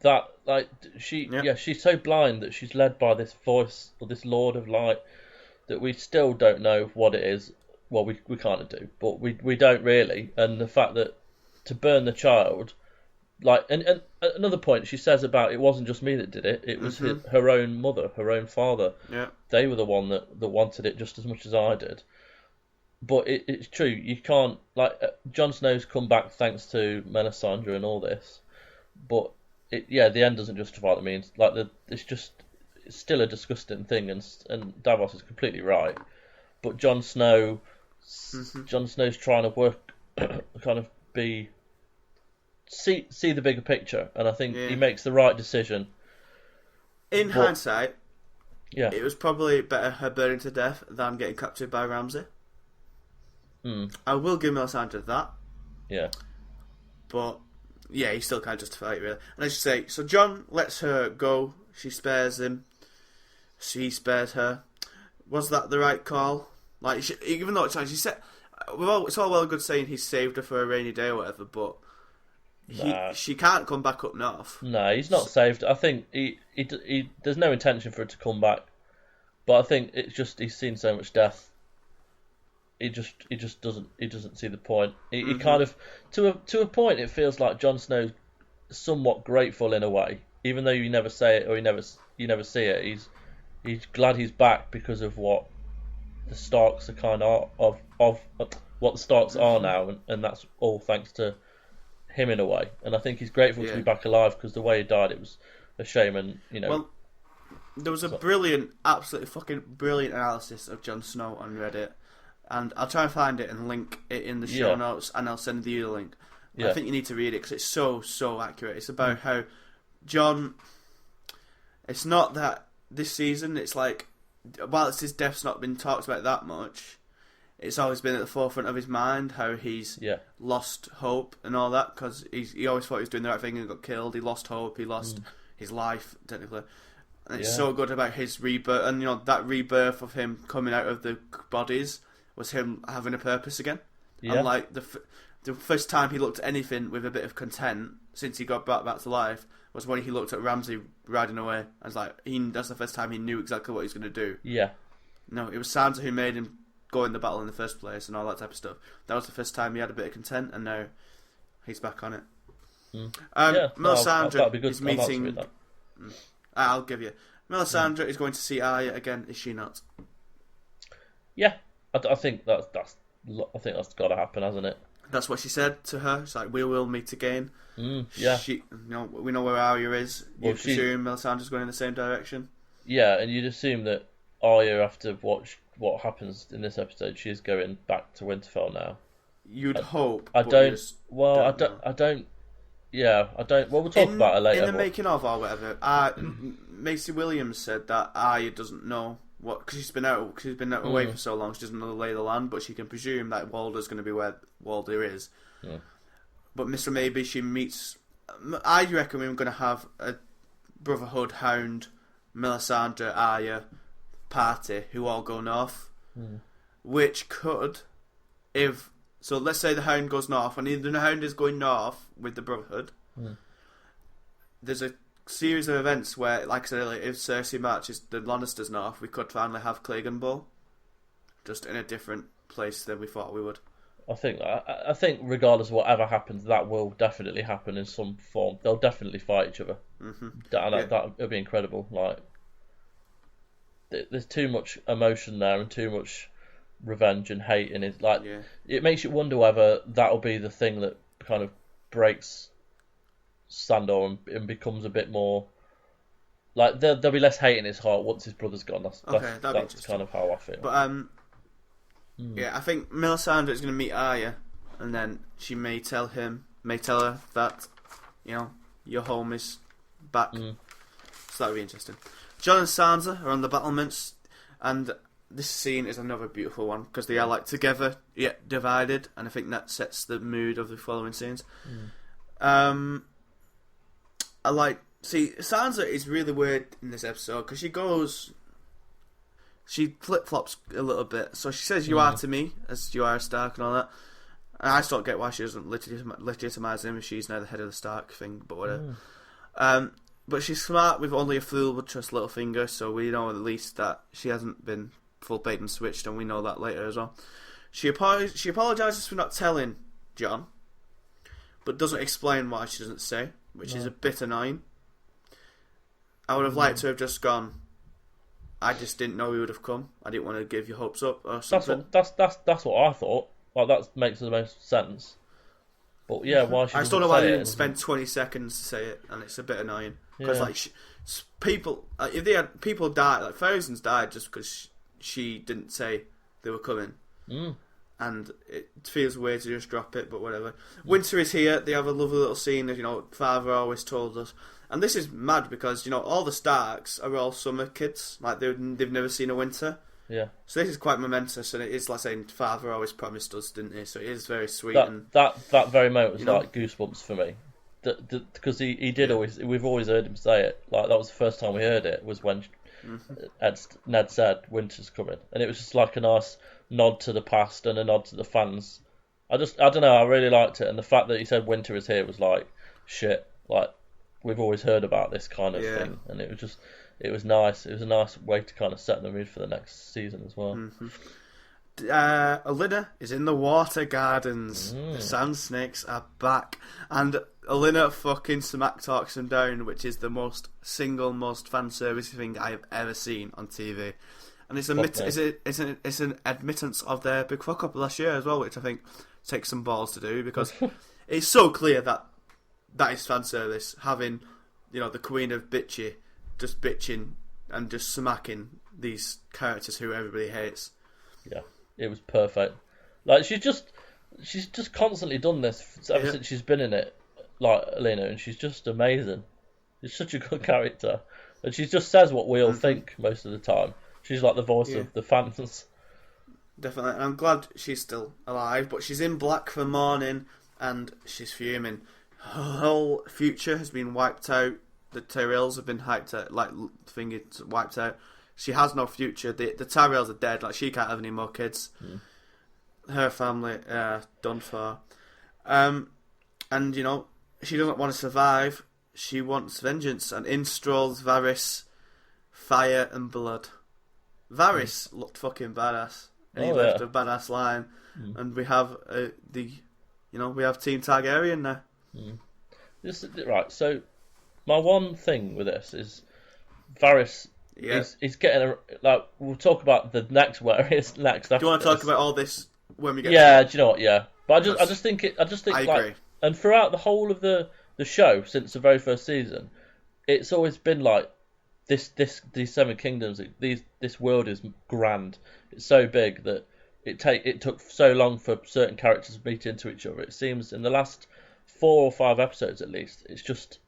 That, like, she's so blind that she's led by this voice, or this Lord of Light, that we still don't know what it is. Well, we kind of do, but we don't really. And the fact that to burn the child, like, and another point she says about it wasn't just me that did it. It was her own mother, her own father. Yeah, they were the one that wanted it just as much as I did. But it's true. You can't, like, Jon Snow's come back thanks to Melisandre and all this, but the end doesn't justify the means. Like, it's still a disgusting thing, and Davos is completely right. But Jon Snow's trying to work, kind of see the bigger picture, and I think he makes the right decision. In hindsight, it was probably better her burning to death than getting captured by Ramsay. I will give Melisandre that. Yeah. But, he still can't justify it, really. And as you say, so Jon lets her go, she spares him, she spares her. Was that the right call? Like, even though she said, it's all well and good saying he saved her for a rainy day or whatever, but she can't come back up north. No, he's not saved. I think he there's no intention for her to come back, but I think it's just he's seen so much death. He just doesn't see the point. He kind of to a point it feels like Jon Snow's somewhat grateful in a way, even though you never say it or you never see it. He's glad he's back because of what the Starks are kind of what the Starks are now, and that's all thanks to him in a way. And I think he's grateful to be back alive, because the way he died, it was a shame. And well, there was a brilliant, absolutely fucking brilliant analysis of Jon Snow on Reddit, and I'll try and find it and link it in the show notes, and I'll send you the link. I think you need to read it because it's so accurate. It's about how Jon. It's not that this season. It's like, while his death's not been talked about that much, it's always been at the forefront of his mind how he's lost hope and all that, because he always thought he was doing the right thing and got killed. He lost hope. He lost his life, technically. And it's so good about his rebirth, and that rebirth of him coming out of the bodies was him having a purpose again. And like the first time he looked at anything with a bit of content since he got brought back to life was when he looked at Ramsay riding away. I was like, that's the first time he knew exactly what he was going to do. Yeah. No, it was Sansa who made him go in the battle in the first place and all that type of stuff. That was the first time he had a bit of content, and now he's back on it. Melisandre is meeting. I'll give you. Melisandre is going to see Arya again, is she not? Yeah, I think that's got to happen, hasn't it? That's what she said to her. It's like, we will meet again. Yeah. We know where Arya is. You presume Melisandre's going in the same direction. Yeah, and you'd assume that Arya, after what happens in this episode, she's going back to Winterfell now. You'd hope. I don't. Well, I don't. Yeah, I don't. Well, we'll talk about it later. In the making of or whatever, Maisie Williams said that Arya doesn't know what, because she's been away for so long. She doesn't know the lay of the land, but she can presume that Walder's going to be where Walder is. Yeah. But Mr. Maybe she meets. I reckon we're going to have a Brotherhood, Hound, Melisandre, Arya party who all go north, which could, if. So let's say the Hound goes north, and the Hound is going north with the Brotherhood. There's a series of events where, like I said earlier, if Cersei marches the Lannisters north, we could finally have Clegane Bowl, just in a different place than we thought we would. I think regardless of whatever happens, that will definitely happen in some form. They'll definitely fight each other. That it'll be incredible. Like, there's too much emotion there and too much revenge and hate in it. Like, it makes you wonder whether that'll be the thing that kind of breaks Sandor and becomes a bit more like there'll be less hate in his heart once his brother's gone. That's kind of how I feel. But yeah, I think Melisandre is going to meet Arya, and then she may tell her that your home is back. So that'll be interesting. Jon and Sansa are on the battlements, and this scene is another beautiful one because they are like together yet divided, and I think that sets the mood of the following scenes. Sansa is really weird in this episode because she flip-flops a little bit. So she says you are to me as you are a Stark and all that, and I just don't get why she doesn't legitimise him if she's now the head of the Stark thing, but whatever. But she's smart with only a fool would trust Littlefinger, so we know at least that she hasn't been full bait and switched, and we know that later as well. She apologises for not telling Jon, but doesn't explain why she doesn't say, which is a bit annoying. I would have liked to have just gone, I just didn't know he would have come. I didn't want to give you hopes up or something. That's what I thought. Like, that makes the most sense. But yeah, why she? I just don't know why they didn't spend 20 seconds to say it, and it's a bit annoying because people died, like thousands died just because she didn't say they were coming, and it feels weird to just drop it. But whatever. Winter is here. They have a lovely little scene as Father always told us, and this is mad because all the Starks are all summer kids, like they've never seen a winter. Yeah. So this is quite momentous, and it is like saying Father always promised us, didn't he? So it is very sweet. That very moment was like goosebumps for me, because he did always. We've always heard him say it. Like, that was the first time we heard it was when Ned said winter's coming, and it was just like a nice nod to the past and a nod to the fans. I don't know. I really liked it, and the fact that he said winter is here was like shit. Like, we've always heard about this kind of thing, and it was just. It was nice. It was a nice way to kind of set the mood for the next season as well. Olenna is in the water gardens. The sand snakes are back, and Olenna fucking smack talks them down, which is the most fan service thing I have ever seen on TV. And it's an admittance of their big fuck up last year as well, which I think takes some balls to do, because it's so clear that is fan service, having the Queen of Bitchy just bitching and just smacking these characters who everybody hates. Yeah, it was perfect. Like, she's just constantly done this ever since she's been in it, like Olenna, and she's just amazing. She's such a good character, and she just says what we all think most of the time. She's like the voice of the fans. Definitely, and I'm glad she's still alive, but she's in black for morning, and she's fuming. Her whole future has been wiped out. The Tyrells have been wiped out. She has no future. The Tyrells are dead. Like, she can't have any more kids. Her family done for. And she doesn't want to survive. She wants vengeance. And in strolls Varys, fire and blood. Varys looked fucking badass, and he left a badass line. And we have we have Team Targaryen now. Right. So. My one thing with this is Varys he's getting we'll talk about the next where he is next. Do you want to talk about all this when we get? Yeah, do you know what? Yeah, but I just think I agree. And throughout the whole of the show since the very first season, it's always been like these Seven Kingdoms. This world is grand. It's so big that it took so long for certain characters to meet into each other. It seems in the last 4 or 5 episodes at least, it's just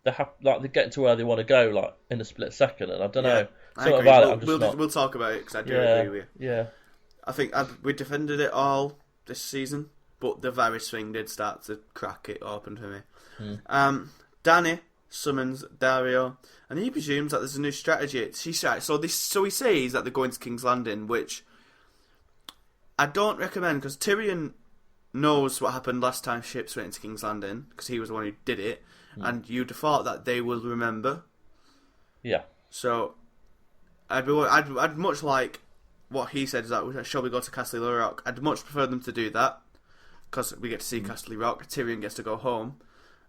they're getting to where they want to go like in a split second. And I don't know something about it. We'll talk about it because I do agree with you. Yeah, I think we defended it all this season, but the virus thing did start to crack it open for me. Danny summons Dario, and he presumes that there's a new strategy. So he says that they're going to King's Landing, which I don't recommend because Tyrion knows what happened last time ships went into King's Landing because he was the one who did it, and you'd have thought that they will remember. Yeah. So I'd much like what he said is that shall we go to Castle Rock? I'd much prefer them to do that because we get to see Castle Rock. Tyrion gets to go home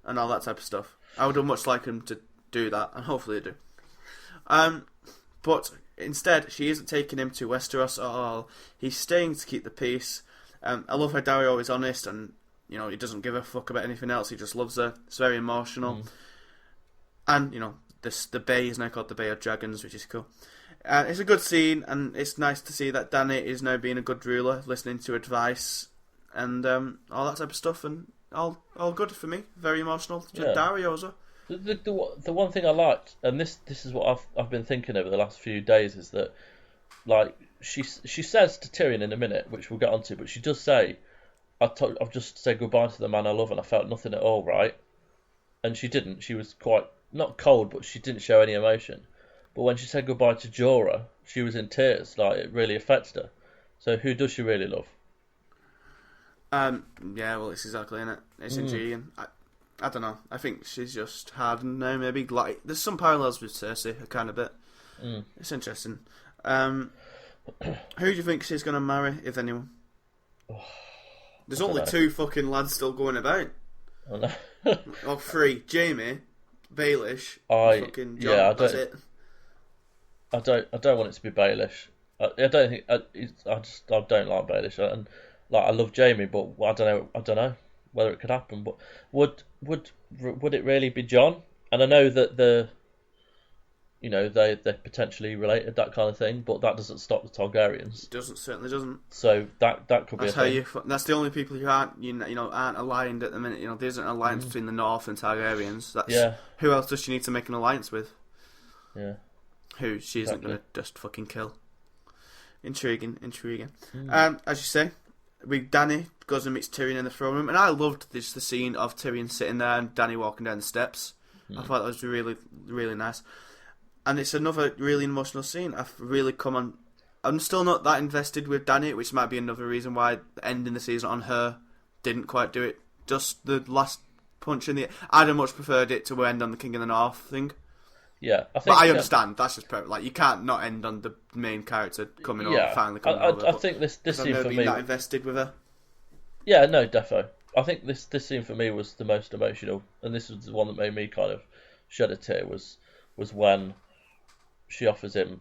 and all that type of stuff. I would much like him to do that, and hopefully they do. But instead, she isn't taking him to Westeros at all. He's staying to keep the peace. I love how Dario is honest, and he doesn't give a fuck about anything else. He just loves her. It's very emotional. And the Bay is now called the Bay of Dragons, which is cool. It's a good scene, and it's nice to see that Danny is now being a good ruler, listening to advice, and all that type of stuff, and all good for me. Very emotional. Dario as well. The one thing I liked, and this is what I've been thinking over the last few days, is that she says to Tyrion in a minute, which we'll get onto, but she does say, I've just said goodbye to the man I love, and I felt nothing at all, right? And she didn't. She was quite not cold, but she didn't show any emotion. But when she said goodbye to Jorah, she was in tears. It really affected her. So who does she really love? Yeah, well, it's exactly in it. It's intriguing. I don't know. I think she's just hardened now. Maybe there's some parallels with Cersei, a kind of bit. It's interesting. Who do you think she's going to marry, if anyone? There's only 2 fucking lads still going about. Or 3: Jaime, Baelish, fucking Jon. Yeah, that's it. I don't want it to be Baelish. I don't think I don't like Baelish, and I love Jaime, but I don't know whether it could happen. But would it really be Jon? And I know that they're potentially related, that kind of thing, but that doesn't stop the Targaryens. It certainly doesn't. So that could be a thing. That's the only people who aren't aligned at the minute. There isn't an alliance between the North and Targaryens. Who else does she need to make an alliance with? Yeah. Who she isn't going to just fucking kill. Intriguing. As you say, Danny goes and meets Tyrion in the throne room, and I loved the scene of Tyrion sitting there and Danny walking down the steps. I thought that was really, really nice. And it's another really emotional scene. I'm still not that invested with Danny, which might be another reason why ending the season on her didn't quite do it. Just the last punch in the... I'd have much preferred it to end on the King of the North thing. Yeah, I think... But I understand, that's just perfect. You can't not end on the main character coming over, finally coming over. I think this scene for me... I've that invested with her. Yeah, no, defo. I think this scene for me was the most emotional, and this was the one that made me kind of shed a tear, was when she offers him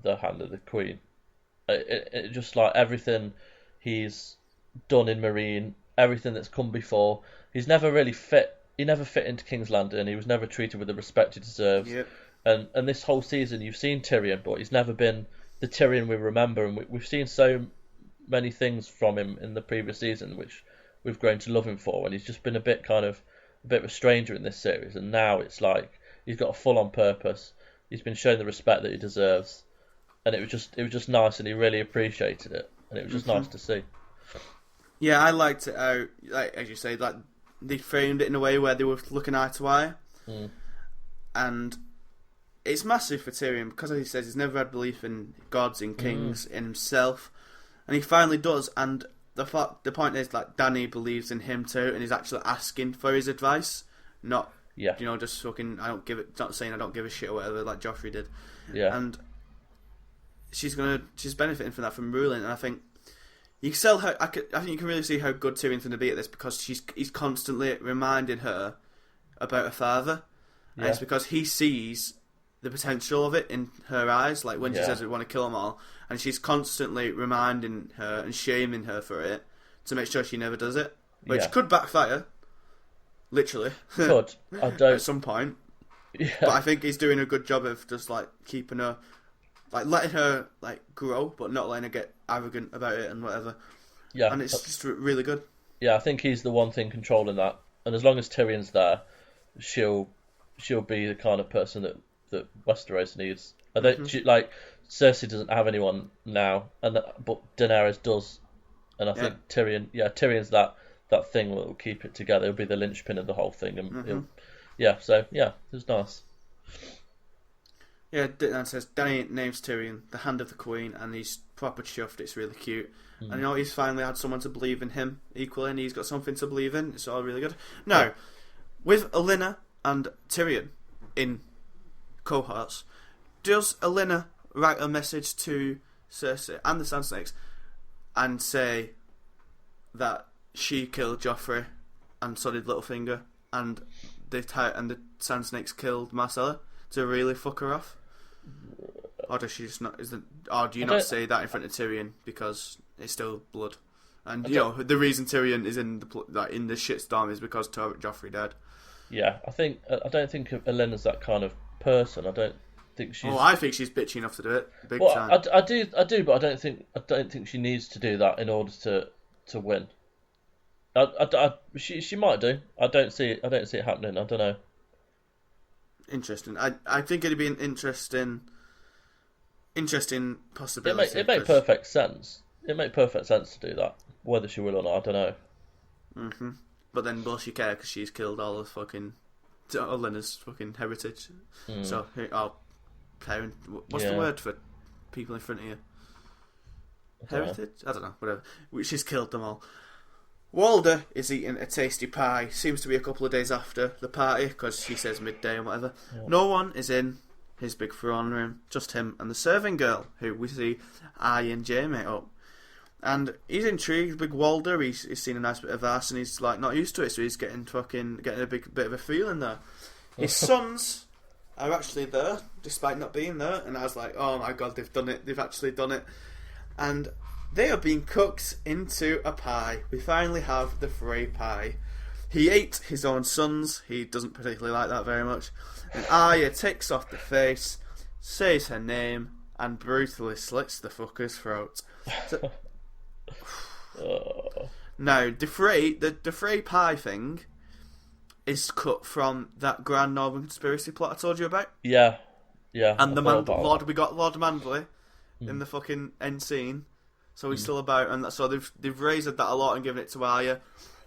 the hand of the Queen. It just everything he's done in Meereen, everything that's come before, he's never really fit. He never fit into King's Landing. He was never treated with the respect he deserves. Yep. And this whole season, you've seen Tyrion, but he's never been the Tyrion we remember. And we've seen so many things from him in the previous season, which we've grown to love him for. And he's just been a bit of a stranger in this series. And now it's he's got a full-on purpose. He's been shown the respect that he deserves. And it was just nice, and he really appreciated it. And it was just nice to see. Yeah, I liked it how, as you say, they framed it in a way where they were looking eye to eye. And it's massive for Tyrion because, as he says, he's never had belief in gods, in kings, in himself, and he finally does. And the point is, Danny believes in him too, and he's actually asking for his advice, not just fucking not saying I don't give a shit or whatever like Joffrey did. Yeah, and she's benefiting from that, from ruling, and I think. You can tell I think you can really see how good Tyrion's going to be at this because he's constantly reminding her about her father. And it's because he sees the potential of it in her eyes. Like when she says we want to kill them all, and she's constantly reminding her and shaming her for it to make sure she never does it, which could backfire. Literally, could at some point. Yeah. But I think he's doing a good job of just like keeping her, like letting her like grow, but not letting her get arrogant about it and whatever. Yeah, and it's just really good. Yeah, I think he's the one thing controlling that, and as long as Tyrion's there, she'll be the kind of person that Westeros needs. I don't like Cersei doesn't have anyone now, but Daenerys does, and I think Tyrion's that thing that will keep it together. It'll be the linchpin of the whole thing, and it's nice. Yeah, Dan says Danny names Tyrion the Hand of the Queen, and he's proper chuffed. It's really cute. And you know, he's finally had someone to believe in him equally, and he's got something to believe in. It's all really good. Now, with Olenna and Tyrion in cohorts, does Olenna write a message to Cersei and the Sand Snakes and say that she killed Joffrey and so did Littlefinger, and the Sand Snakes killed Marcella to really fuck her off? Or does she just not? Or do you not say that in front of Tyrion because it's still blood? And you know the reason Tyrion is in the shitstorm is because Joffrey died. Yeah, I don't think Olenna's that kind of person. I don't think she's. Well, I think she's bitchy enough to do it big time. I do, but I don't think she needs to do that in order to win. She might do. I don't see it happening. I don't know. Interesting. I think it'd be an interesting possibility. It makes perfect sense. It makes perfect sense to do that. Whether she will or not, I don't know. Mm-hmm. But then will she care because she's killed all of fucking Olenna's fucking heritage? So, parent. What's the word for people in front of you? Heritage? I don't know. Whatever. She's killed them all. Walder is eating a tasty pie. Seems to be a couple of days after the party because she says midday and whatever. Yeah. No one is in his big throne room. Just him and the serving girl, who we see eyeing Jaime up. And he's intrigued. Big Walder. He's seen a nice bit of ass and he's like not used to it, so he's getting a big bit of a feeling there. His sons are actually there, despite not being there. And I was like, oh my god, they've done it. They've actually done it. And they are being cooked into a pie. We finally have the Frey pie. He ate his own sons. He doesn't particularly like that very much. And Arya takes off the face, says her name, and brutally slits the fucker's throat. So, now, the Frey pie thing is cut from that Grand Northern conspiracy plot I told you about. Yeah. And we got Lord Manderley in the fucking end scene. So he's still about, and so they've raised that a lot and given it to Arya.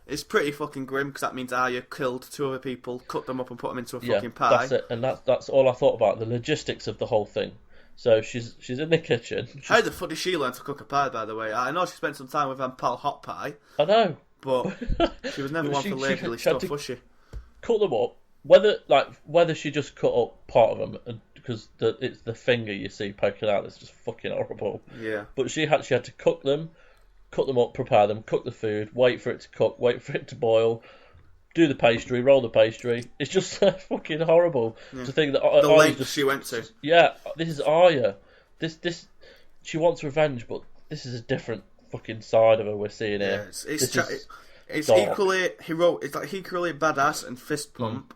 It's pretty fucking grim because that means Arya killed 2 other people, cut them up and put them into a fucking pie. That's it, and that's all I thought about, the logistics of the whole thing. So she's in the kitchen. How the fuck did she learn to cook a pie, by the way? I know she spent some time with Pal Hot Pie. I know, but she was never one for leisurely stuff, was she? Cut them up. Whether she just cut up part of them, because it's the finger you see poking out. It's just fucking horrible. Yeah. But she had to cut them up, prepare them, cook the food, wait for it to cook, wait for it to boil, do the pastry, roll the pastry. It's just fucking horrible to think that the length she went to. Yeah, this is Arya. This she wants revenge, but this is a different fucking side of her we're seeing here. Yeah, it's equally heroic. It's like equally badass and fist pump.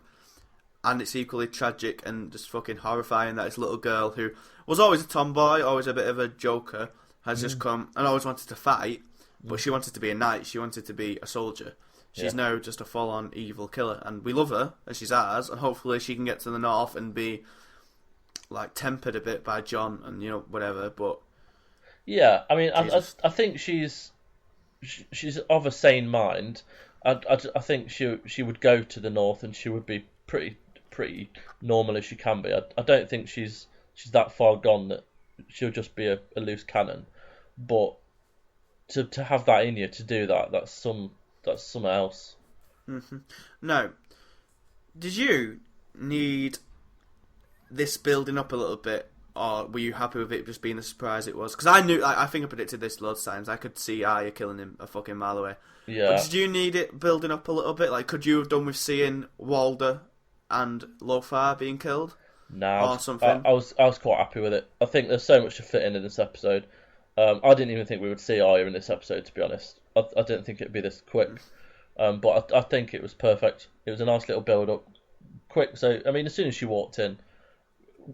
And it's equally tragic and just fucking horrifying that this little girl who was always a tomboy, always a bit of a joker, has just come and always wanted to fight, but she wanted to be a knight, she wanted to be a soldier. She's now just a full-on evil killer, and we love her, and she's ours, and hopefully she can get to the north and be, like, tempered a bit by Jon and, you know, whatever, but... Yeah, I mean, I think she's of a sane mind. I think she would go to the north and she would be pretty normal as she can be. I don't think she's that far gone that she'll just be a loose cannon. But to have that in you, to do that's something else. Mm-hmm. Now, did you need this building up a little bit, or were you happy with it just being the surprise it was? Because I think I predicted this loads of times. I could see Arya killing him a fucking mile away. Yeah. But did you need it building up a little bit? Like, could you have done with seeing Walder and Lothar being killed? or something. I was quite happy with it. I think there's so much to fit in this episode. I didn't even think we would see Arya in this episode, to be honest. I didn't think it'd be this quick. But I think it was perfect. It was a nice little build-up. Quick, so, I mean, as soon as she walked in,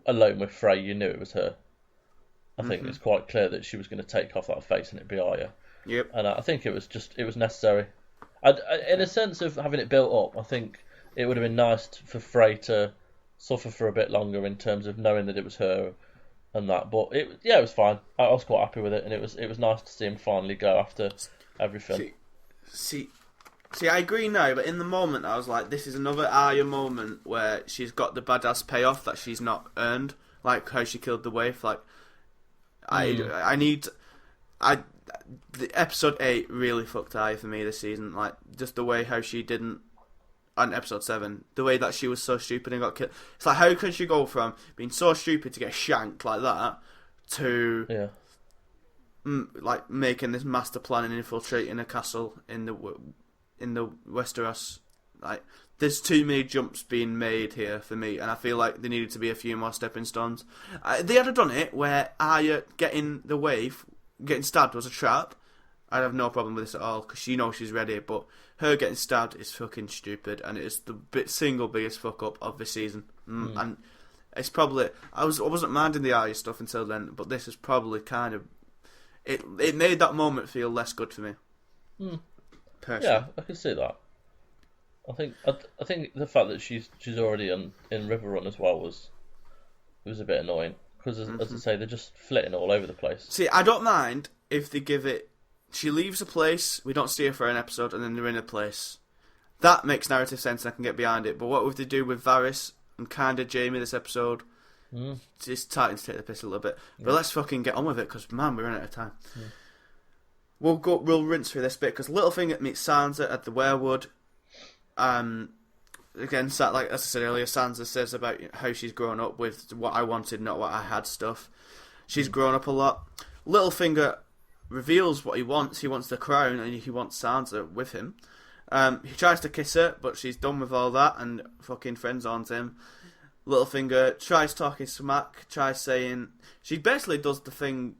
alone with Frey, you knew it was her. I think it was quite clear that she was going to take off that face and it'd be Arya. Yep. And I think it was necessary. In a sense of having it built up, I think it would have been nice for Frey to suffer for a bit longer in terms of knowing that it was her and that. But it was fine. I was quite happy with it, and it was nice to see him finally go after everything. See, I agree now, but in the moment I was like, this is another Arya moment where she's got the badass payoff that she's not earned, like how she killed the waif. Like, the episode 8 really fucked Arya for me this season. Like, just the way how she didn't, on episode 7, the way that she was so stupid and got killed. It's like, how can she go from being so stupid to get shanked like that to like making this master plan and infiltrating a castle in the Westeros? Like, there's too many jumps being made here for me, and I feel like there needed to be a few more stepping stones. They had done it where Arya getting the waif, getting stabbed was a trap. I'd have no problem with this at all, because she knows she's ready, but her getting stabbed is fucking stupid, and it is the single biggest fuck up of the season. And it's probably, I wasn't minding the Arya stuff until then, but this is probably kind of, it made that moment feel less good for me. Personally. Yeah, I can see that. I think the fact that she's already in Riverrun as well was a bit annoying, because as I say, they're just flitting all over the place. See, I don't mind if they give it, she leaves a place, we don't see her for an episode, and then they're in a place. That makes narrative sense, and I can get behind it. But what would they do with Varys and kinda Jaime this episode? It's starting to take the piss a little bit. But let's fucking get on with it, because man, we're running out of time. We'll rinse through this bit, because Littlefinger meets Sansa at the Werewood. Again, like as I said earlier, Sansa says about how she's grown up with what I wanted, not what I had stuff. She's grown up a lot. Littlefinger reveals what he wants. He wants the crown, and he wants Sansa with him. He tries to kiss her, but she's done with all that and fucking friend-zones him. Littlefinger tries talking smack, tries saying... She basically does the thing...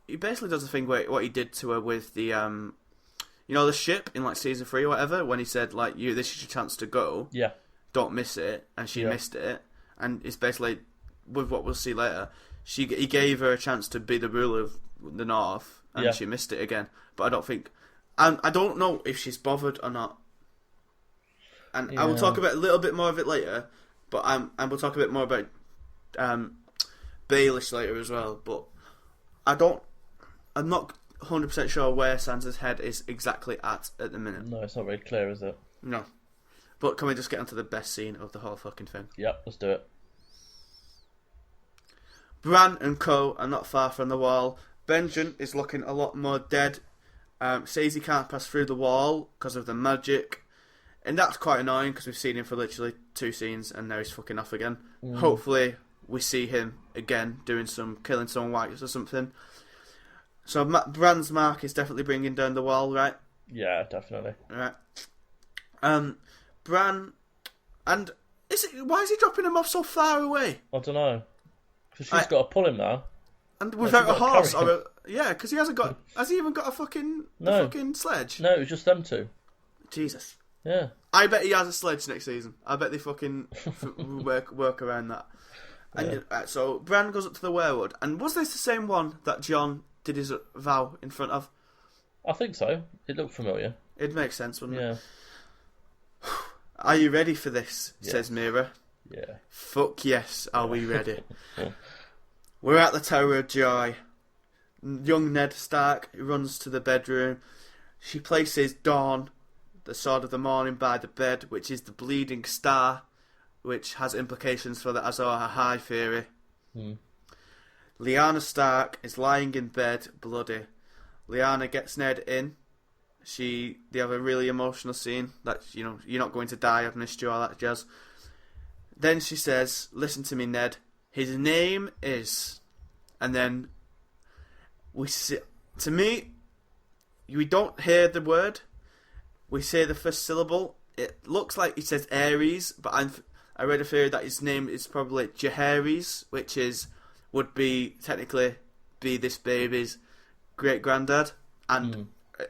He basically does the thing where what he did to her with the... you know, the ship in like season 3 or whatever, when he said, like, this is your chance to go. Yeah. Don't miss it. And she missed it. And it's basically, with what we'll see later, he gave her a chance to be the ruler of the North, and she missed it again. But I don't think... I don't know if she's bothered or not. And I will talk about a little bit more of it later, but and we'll talk a bit more about Baelish later as well. But I'm not 100% sure where Sansa's head is exactly at the minute. No, it's not very clear, is it? No. But can we just get onto the best scene of the whole fucking thing? Yep, let's do it. Bran and co are not far from the wall. Benjen is looking a lot more dead. Says he can't pass through the wall because of the magic. And that's quite annoying, because we've seen him for literally 2 scenes and now he's fucking off again. Hopefully we see him again killing some whites or something. So Bran's mark is definitely bringing down the wall, right? Yeah, definitely. Right. Bran, and why is he dropping him off so far away? I don't know. Because she's got to pull him now. And without a horse, because he hasn't got. Has he even got a fucking sledge? No, it was just them two. Jesus. Yeah. I bet he has a sledge next season. I bet they fucking work around that. And so Bran goes up to the werewood, and was this the same one that Jon did his vow in front of? I think so. It looked familiar. It'd make sense, wouldn't it? Yeah. Are you ready for this? Yes. Says Mira. Yeah. Fuck yes, are we ready? We're at the Tower of Joy. Young Ned Stark runs to the bedroom. She places Dawn, the Sword of the Morning, by the bed, which is the bleeding star, which has implications for the Azor Ahai theory. Lyanna Stark is lying in bed, bloody. Lyanna gets Ned in. They have a really emotional scene that, you're not going to die, I've missed you, all that jazz. Then she says, listen to me, Ned. His name is... And then we see... To me, we don't hear the word. We say the first syllable. It looks like he says Ares, but I read a theory that his name is probably Jaehaerys, which would be technically be this baby's great granddad, and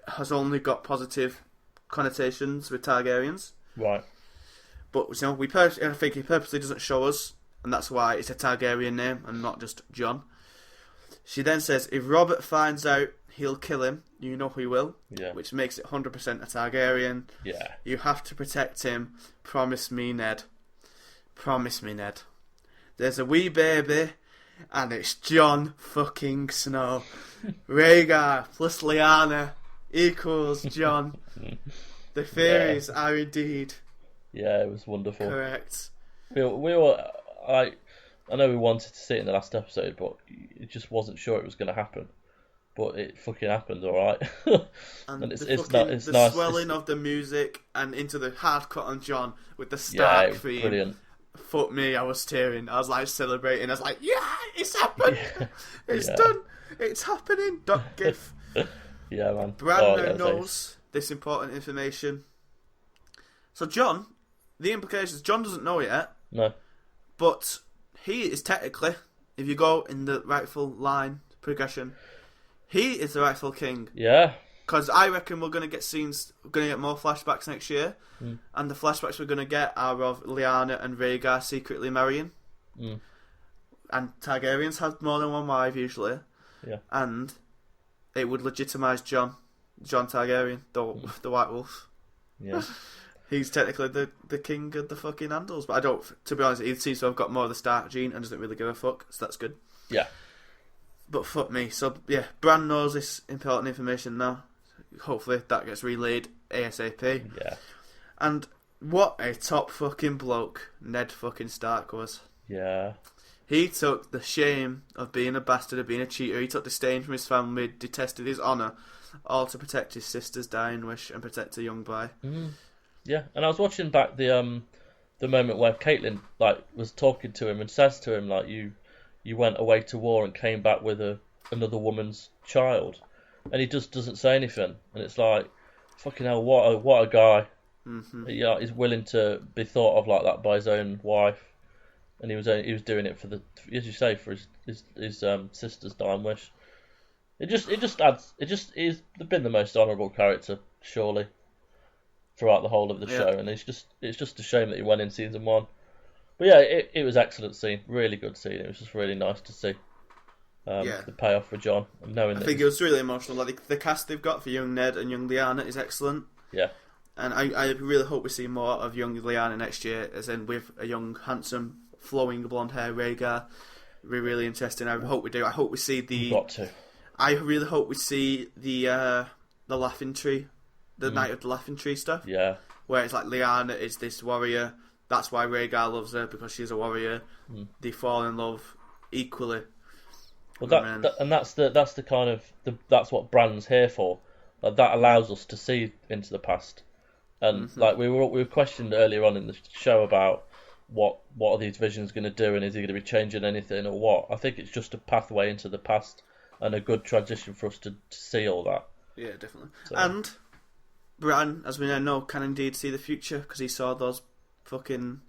has only got positive connotations with Targaryens. Right. But I think he purposely doesn't show us, and that's why it's a Targaryen name and not just Jon. She then says, if Robert finds out, he'll kill him. You know he will. Yeah. Which makes it 100% a Targaryen. Yeah. You have to protect him. Promise me, Ned. Promise me, Ned. There's a wee baby, and it's Jon fucking Snow. Rhaegar plus Lyanna equals Jon. The theories are indeed... Yeah, it was wonderful. Correct. We were... I know we wanted to see it in the last episode, but it just wasn't sure it was going to happen. But it fucking happened, alright. And it's nice. Swelling of the music and into the hard cut on Jon with the Stark theme. Brilliant. Fuck me, I was tearing. I was like celebrating. I was like, yeah, it's happened. It's done. It's happening. Duck gif. Yeah, man. Bran knows this important information. So Jon, the implications, Jon doesn't know yet. No. But he is technically, if you go in the rightful line progression, he is the rightful king. Yeah. Because I reckon we're going to get more flashbacks next year. And the flashbacks we're going to get are of Lyanna and Rhaegar secretly marrying. And Targaryens have more than one wife usually. Yeah. And it would legitimise Jon Targaryen, the White Wolf. Yeah. He's technically the king of the fucking Andals, but I don't. To be honest, he seems to have got more of the Stark gene and doesn't really give a fuck, so that's good. Yeah. But fuck me. So yeah, Bran knows this important information now. Hopefully that gets relayed ASAP. Yeah. And what a top fucking bloke Ned fucking Stark was. Yeah. He took the shame of being a bastard, of being a cheater. He took disdain from his family, detested his honour, all to protect his sister's dying wish and protect a young boy. Yeah, and I was watching back the moment where Caitlyn was talking to him and says to him you went away to war and came back with another woman's child, and he just doesn't say anything, and it's like, fucking hell, what a guy. Yeah, he's willing to be thought of like that by his own wife, and he was doing it for as you say, for his sister's dying wish. It just he's been the most honourable character surely throughout the whole of the show, and it's just a shame that he went in season 1. But yeah, it was excellent scene, really good scene. It was just really nice to see the payoff for Jon. I think it was really emotional. Like the cast they've got for young Ned and young Lyanna is excellent. Yeah. And I really hope we see more of young Lyanna next year, as in with a young, handsome, flowing blonde hair Rhaegar. It'll be really interesting. I hope we do. I hope we see the. We've got to. I really hope we see the Laughing Tree, the Night of the Laughing Tree stuff. Yeah. Where it's like Lyanna is this warrior. That's why Rhaegar loves her, because she's a warrior. They fall in love equally. Well, that's the kind of that's what Bran's here for. That allows us to see into the past. And we were questioned earlier on in the show about what are these visions going to do, and is he going to be changing anything or what? I think it's just a pathway into the past and a good transition for us to see all that. Yeah, definitely. So. And Bran, as we now know, can indeed see the future, because he saw those fucking...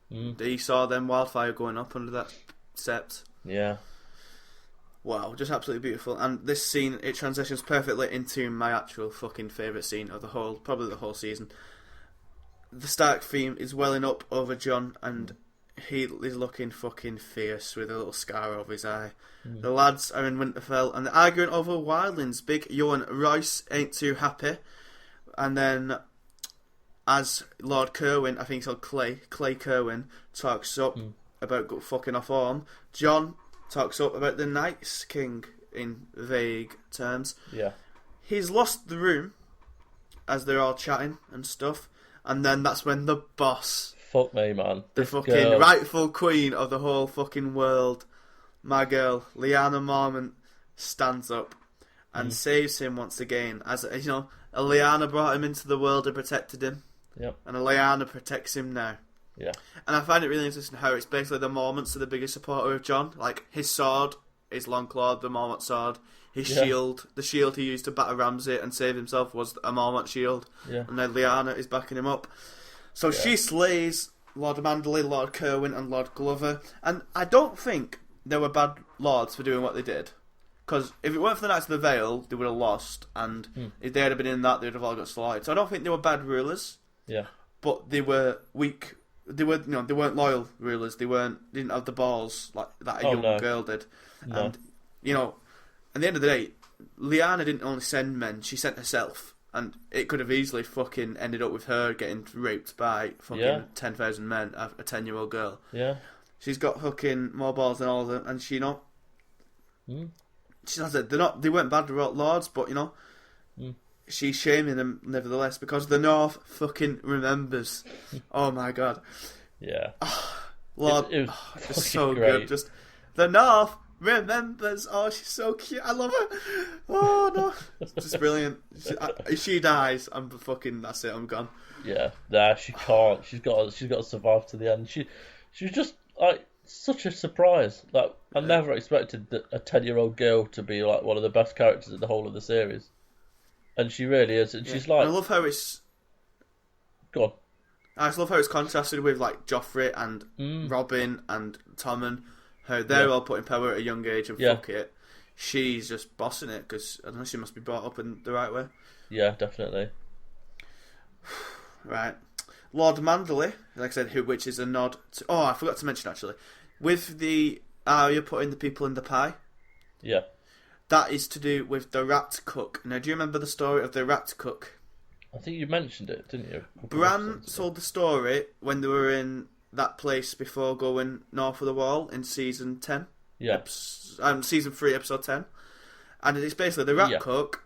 He saw them wildfire going up under that sept. Yeah. Wow, just absolutely beautiful. And this scene, it transitions perfectly into my actual fucking favourite scene of probably the whole season. The Stark theme is welling up over Jon, and he is looking fucking fierce with a little scar over his eye. The lads are in Winterfell, and they're arguing over wildlings. Big Yoan Royce ain't too happy. And then, as Lord Kerwin, I think he's called Clay Kerwin, talks up about fucking off Orm, Jon talks up about the Night's King in vague terms. Yeah. He's lost the room as they're all chatting and stuff, and then that's when the boss... Fuck me, man. The fucking rightful queen of the whole fucking world, my girl, Lyanna Mormont, stands up and saves him once again. As you know, a Lyanna brought him into the world and protected him. Yep. And a Lyanna protects him now. Yeah. And I find it really interesting how it's basically the Mormonts are the biggest supporter of Jon. Like, his sword is Longclaw, the Mormont sword. His shield, the shield he used to batter Ramsay and save himself, was a Mormont shield. Yeah. And then Lyanna is backing him up. So she slays Lord Manderley, Lord Kerwin, and Lord Glover. And I don't think they were bad lords for doing what they did. Because if it weren't for the Knights of the Vale, they would have lost. And if they had been in that, they would have all got slaughtered. So I don't think they were bad rulers. Yeah. But they were weak. They weren't loyal rulers. They didn't have the balls like that a young girl did. No. And, at the end of the day, Lyanna didn't only send men, she sent herself. And it could have easily fucking ended up with her getting raped by fucking 10,000 men, a 10-year-old girl. Yeah. She's got fucking more balls than all of them, and she has it. They weren't bad lords, but she's shaming them nevertheless because the North fucking remembers. Oh my god. Yeah. Lord, it's so great. Good. Just the North remembers. Oh, she's so cute. I love her. Oh no, it's just brilliant. If she dies, that's it. I'm gone. Yeah, nah, she can't. She's got to survive to the end. She was just like such a surprise. Like I never expected a 10-year-old girl to be like one of the best characters in the whole of the series, and she really is. And she's like, I love how it's. Go on. I just love how it's contrasted with like Joffrey and Robin and Tommen. How they're all put in power at a young age and fuck it. She's just bossing it because I don't know. She must be brought up in the right way. Yeah, definitely. Right, Lord Manderley, like I said, which is a nod to... Oh, I forgot to mention actually, with the Arya putting the people in the pie. Yeah. That is to do with the rat cook. Now, do you remember the story of the rat cook? I think you mentioned it, didn't you? Bran told the story when they were in that place before going north of the wall in season 10. Yeah. Season 3, episode 10. And it's basically the rat cook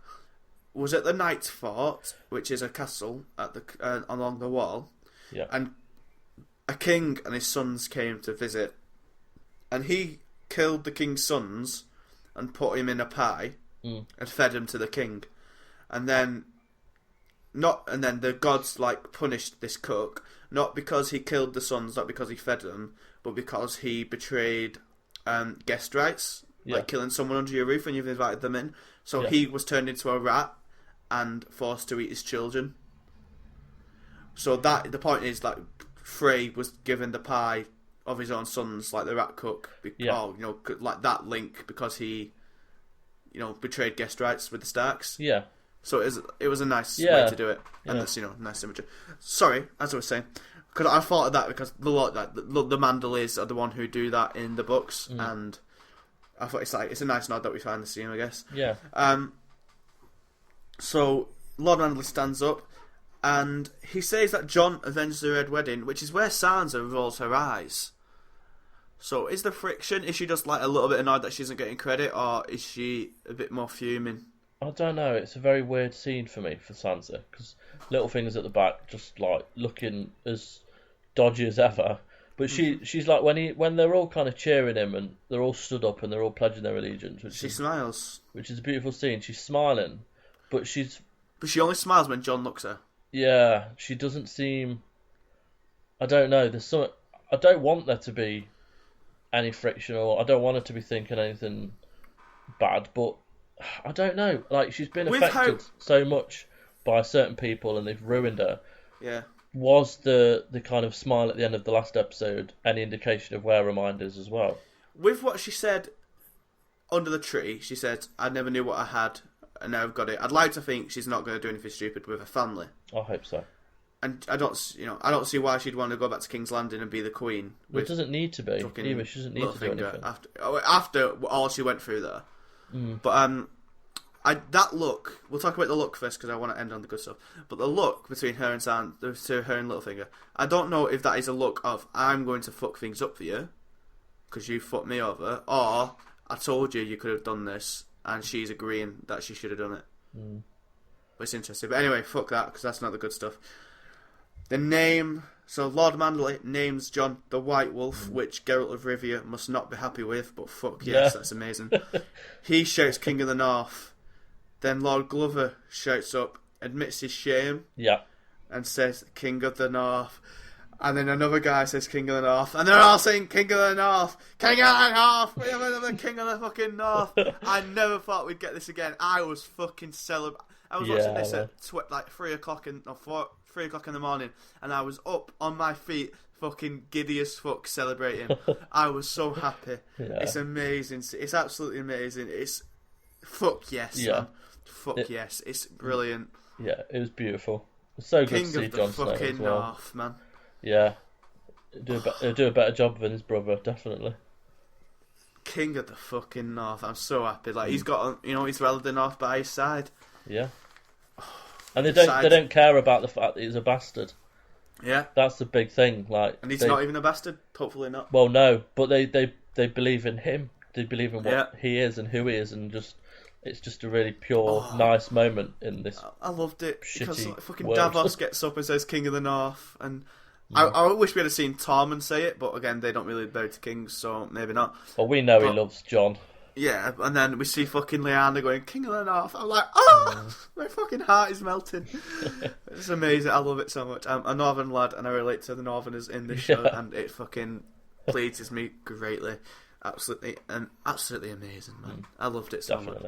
was at the Knight's Fort, which is a castle at the along the wall. Yeah. And a king and his sons came to visit. And he killed the king's sons and put him in a pie and fed him to the king. And then the gods punished this cook, not because he killed the sons, not because he fed them, but because he betrayed guest rights, like killing someone under your roof when you've invited them in. So he was turned into a rat and forced to eat his children. So the point is Frey was given the pie of his own sons, like the rat cook, like that link because he, betrayed guest rights with the Starks. Yeah. So it was a nice way to do it, and that's nice imagery. Sorry, as I was saying, because I thought of that because the Manderleys are the one who do that in the books, and I thought it's a nice nod that we find the scene, I guess. Yeah. So Lord Manderley stands up, and he says that Jon avenged the Red Wedding, which is where Sansa rolls her eyes. So is the friction? Is she just a little bit annoyed that she isn't getting credit, or is she a bit more fuming? I don't know. It's a very weird scene for me for Sansa because Littlefinger's at the back, just looking as dodgy as ever. But she's like when they're all kind of cheering him and they're all stood up and they're all pledging their allegiance. She smiles, which is a beautiful scene. She's smiling, but she only smiles when Jon looks at her. Yeah, she doesn't seem. I don't know. There's some. I don't want there to be any friction, or I don't want her to be thinking anything bad, but. I don't know. She's been affected so much by certain people, and they've ruined her. Yeah. Was the kind of smile at the end of the last episode any indication of where her mind is as well? With what she said under the tree, she said, "I never knew what I had, and now I've got it." I'd like to think she's not going to do anything stupid with her family. I hope so. And I don't see why she'd want to go back to King's Landing and be the queen. Well, it doesn't need to be. Either. She doesn't need to do anything after all she went through there. But that look, we'll talk about the look first because I want to end on the good stuff. But the look between her and her and Littlefinger, I don't know if that is a look of I'm going to fuck things up for you because you fucked me over, or I told you could have done this, and she's agreeing that she should have done it. But it's interesting. But anyway, fuck that because that's not the good stuff. The name. So Lord Manderley names Jon the White Wolf, which Geralt of Rivia must not be happy with, but fuck yes, that's amazing. He shouts King of the North. Then Lord Glover shouts up, admits his shame, and says King of the North. And then another guy says King of the North, and they're all saying King of the North, King of the North, we have another King of the fucking North. I never thought we'd get this again. I was fucking celebrating. I was watching this at 3 o'clock in the morning, and I was up on my feet fucking giddy as fuck celebrating. I was so happy. Yeah. It's amazing. It's absolutely amazing. It's fuck yes, man. Fuck yes. It's brilliant. Yeah, it was beautiful. It was so King good to see Jon Snow as well. North, man. Yeah. He'll do a better job than his brother, definitely. King of the fucking North. I'm so happy. Like, he's got, he's well the North by his side. Yeah. And they don't care about the fact that he's a bastard. Yeah. That's the big thing. Like, and he's not even a bastard. Hopefully not. Well, no, but they believe in him. They believe in what he is and who he is, and it's just a really pure, nice moment in this. I loved it because fucking world. Davos gets up and says "King of the North," and I wish we had seen Tormund say it, but again, they don't really bow to kings, so maybe not. Well, we know he loves Jon. Yeah, and then we see fucking Lyanna going "King of the North." I'm like, my fucking heart is melting. It's amazing. I love it so much. I'm a Northern lad, and I relate to the Northerners in this show, and it fucking pleases me greatly. Absolutely amazing, man. I loved it so much.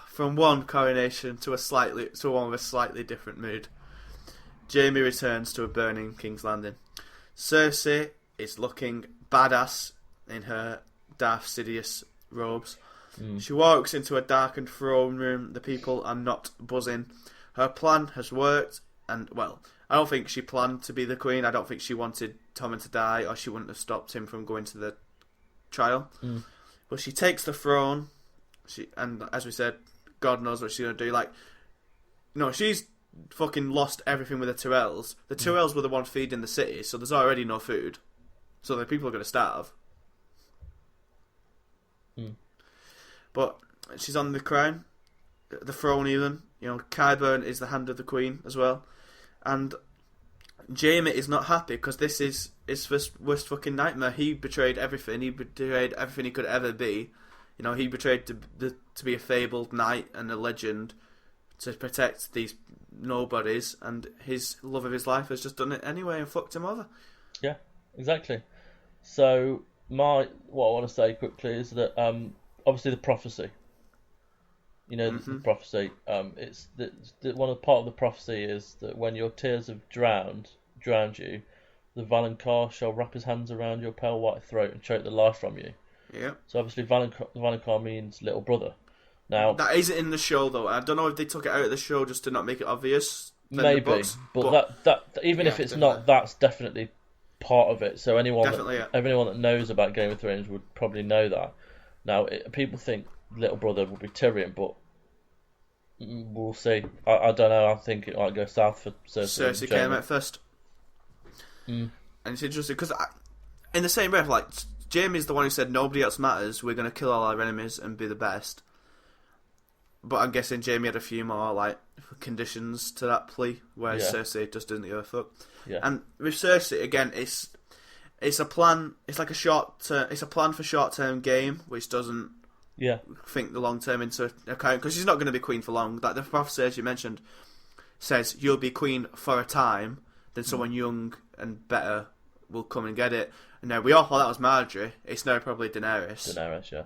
From one coronation to one with a slightly different mood. Jaime returns to a burning King's Landing. Cersei is looking badass in her Darth Sidious robes. She walks into a darkened throne room. The people are not buzzing. Her plan has worked, and well, I don't think she planned to be the queen. I don't think she wanted Tommen to die, or she wouldn't have stopped him from going to the trial. But she takes the throne. And as we said, God knows what she's gonna do. Like, no, she's fucking lost everything with the Tyrells. The Tyrells were the ones feeding the city, so there's already no food. So the people are gonna starve. But she's on the crown, the throne even. Qyburn is the hand of the queen as well. And Jaime is not happy because this is his worst fucking nightmare. He betrayed everything. He betrayed everything he could ever be. He betrayed to be a fabled knight and a legend to protect these nobodies, and his love of his life has just done it anyway and fucked him over. Yeah, exactly. So what I want to say quickly is that obviously the prophecy. The prophecy. It's part of the prophecy is that when your tears have drowned you, the Valonqar shall wrap his hands around your pale white throat and choke the life from you. Yeah. So obviously Valonqar means little brother. Now that isn't in the show though. I don't know if they took it out of the show just to not make it obvious. Maybe, but that even if it's not, that's definitely part of it. So anyone that knows about Game of Thrones would probably know that. Now people think little brother will be Tyrion, but we'll see. I don't know. I think it might go south for Cersei. Cersei came out first. And it's interesting because in the same breath, like, Jaime's the one who said nobody else matters, we're going to kill all our enemies and be the best. But I'm guessing Jaime had a few more like conditions to that plea, whereas Cersei just doesn't give a fuck. Yeah. And with Cersei, again, it's a plan. It's like it's a plan for short-term game, which doesn't think the long-term into account, because she's not going to be queen for long. Like the prophecy, as you mentioned, says you'll be queen for a time, then someone young and better will come and get it. And now we all thought that was Marjorie. It's now probably Daenerys. Daenerys, yeah.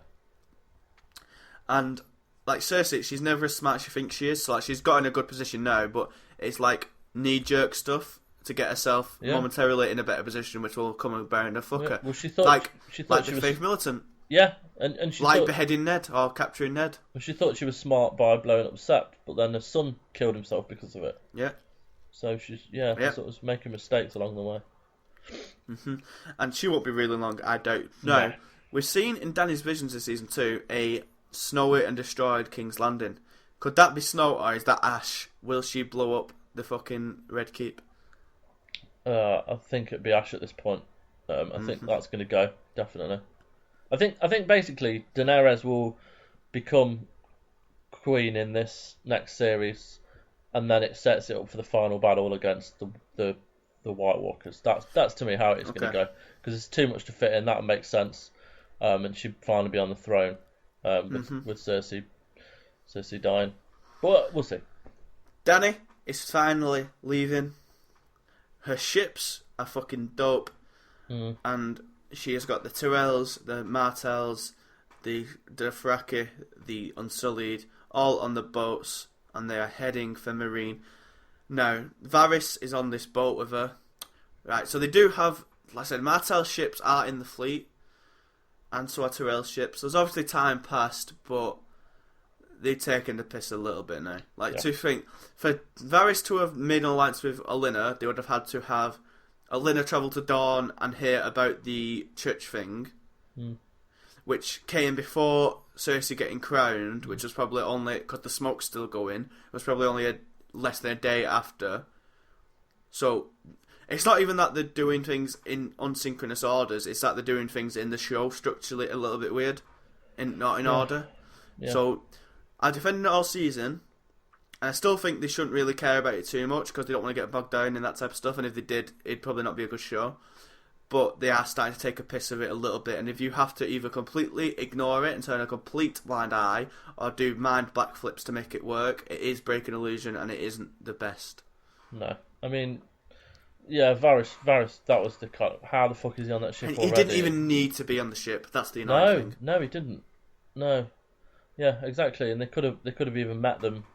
And like Cersei, she's never as smart as she thinks she is. So like she's got in a good position now, but it's like knee-jerk stuff to get herself momentarily in a better position, which will come about in a fucker. Yeah. Well, she thought she was Faith Militant. Yeah, and she thought beheading Ned or capturing Ned. Well, she thought she was smart by blowing up Sept, but then her son killed himself because of it. Yeah. So she's sort of making mistakes along the way. And she won't be really long, I doubt. No, we've seen in Dany's visions in season 2 a snowy and destroyed King's Landing. Could that be snow or is that ash? Will she blow up the fucking Red Keep? I think it'd be ash at this point. I think that's going to go, definitely. I think basically Daenerys will become queen in this next series, and then it sets it up for the final battle against the White Walkers. That's to me how it's going to go, because it's too much to fit in. That makes sense, and she'd finally be on the throne with Cersei dying. But we'll see. Dany is finally leaving. Her ships are fucking dope, and she has got the Tyrells, the Martells, the Dothraki, the Unsullied, all on the boats, and they are heading for Meereen. Now, Varys is on this boat with her, Right, so they do have, like I said, Martell's ships are in the fleet, and so are Tyrell's ships. There's obviously time passed, but they've taken the piss a little bit now. Like, to think, for Varys to have made an alliance with Olenna, they would have had to have Olenna travel to Dawn and hear about the church thing, which came before Cersei getting crowned, which was probably only, because the smoke's still going, it was probably only less than a day after. So, it's not even that they're doing things in unsynchronous orders, it's that they're doing things in the show structurally a little bit weird, not in order. Yeah. So, I defended it all season, and I still think they shouldn't really care about it too much, because they don't want to get bogged down in that type of stuff, and if they did, it'd probably not be a good show. But they are starting to take a piss of it a little bit, and if you have to either completely ignore it and turn a complete blind eye, or do mind backflips to make it work, it is breaking illusion, and it isn't the best. No. I mean... Yeah, Varys, that was the kind of, how the fuck is he on that ship already? He didn't even need to be on the ship. That's the annoying thing. No, he didn't. No, yeah, exactly. And they could have even met them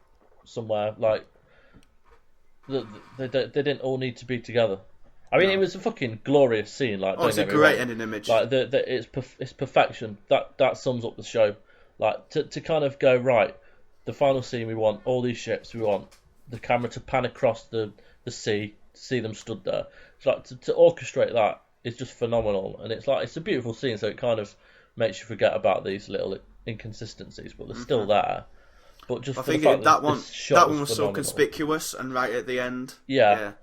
somewhere. Like, they didn't all need to be together. I mean, It was a fucking glorious scene. Like, it's a great ending image. Like, it's perfection. That sums up the show. Like, to kind of go right. The final scene, we want all these ships. We want the camera to pan across the sea. See them stood there. It's like to orchestrate that is just phenomenal, and it's a beautiful scene. So it kind of makes you forget about these little inconsistencies, but they're still there. But just I think that one was so conspicuous and right at the end. Yeah.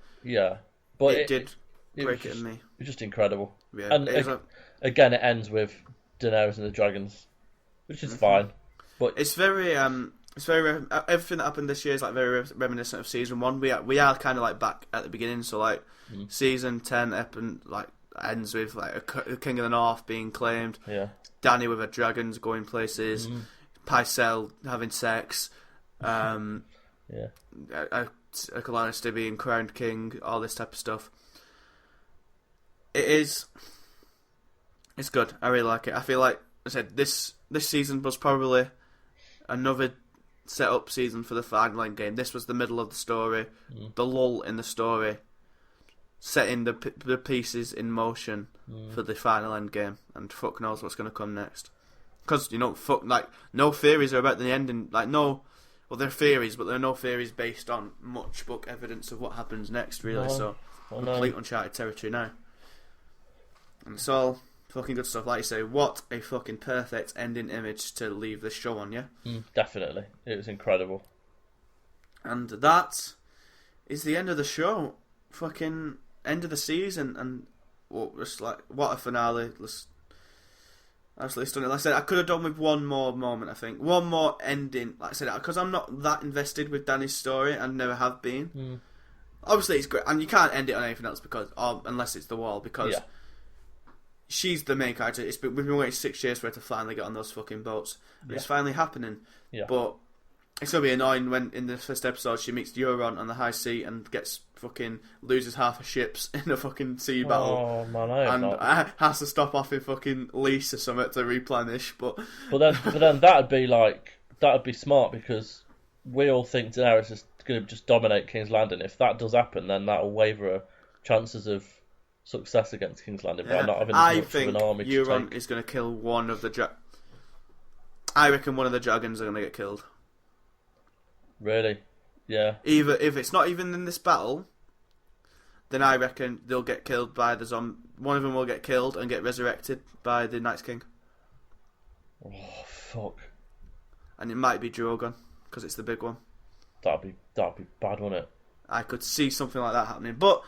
But it did break it in me. It was just incredible. Yeah, and again, it ends with Daenerys and the dragons, which is fine. But it's very everything that happened this year is like very reminiscent of season 1. We are kind of like back at the beginning, so like season 10 ends with like a King of the North being claimed. Yeah. Dany with her dragons going places. Pycelle having sex. A Lannister being crowned king. All this type of stuff. It's good. I really like it. I feel like I said this season was probably another set up season for the final end game. This was the middle of the story, the lull in the story, setting the pieces in motion for the final end game, and fuck knows what's going to come next. Because no theories are about the ending. They're theories, but there are no theories based on much book evidence of what happens next. Really, complete uncharted territory now, and it's all fucking good stuff. Like you say, what a fucking perfect ending image to leave this show on, yeah? Definitely. It was incredible. And that is the end of the show. Fucking end of the season. And what a finale. Absolutely stunning. Like I said, I could have done with one more moment, I think. One more ending. Like I said, because I'm not that invested with Dany's story and never have been. Obviously, it's great. And you can't end it on anything else unless it's the wall, because... Yeah. She's the main character. We've been waiting 6 years for her to finally get on those fucking boats. It's finally happening. Yeah. But it's going to be annoying when in the first episode she meets Euron on the high sea and loses half her ships in a fucking sea battle. Oh man, has to stop off in fucking Lease or something to replenish. But then that'd be smart, because we all think Daenerys is going to just dominate King's Landing. If that does happen, then that'll waver her chances of success against King's Landing by not having as much of an army to take. Euron is going to kill one of the I reckon one of the dragons are going to get killed. Really? Yeah. If it's not even in this battle, then I reckon they'll get killed by the zombie. One of them will get killed and get resurrected by the Night's King. Oh, fuck. And it might be Drogon, because it's the big one. That'd be bad, wouldn't it? I could see something like that happening, but...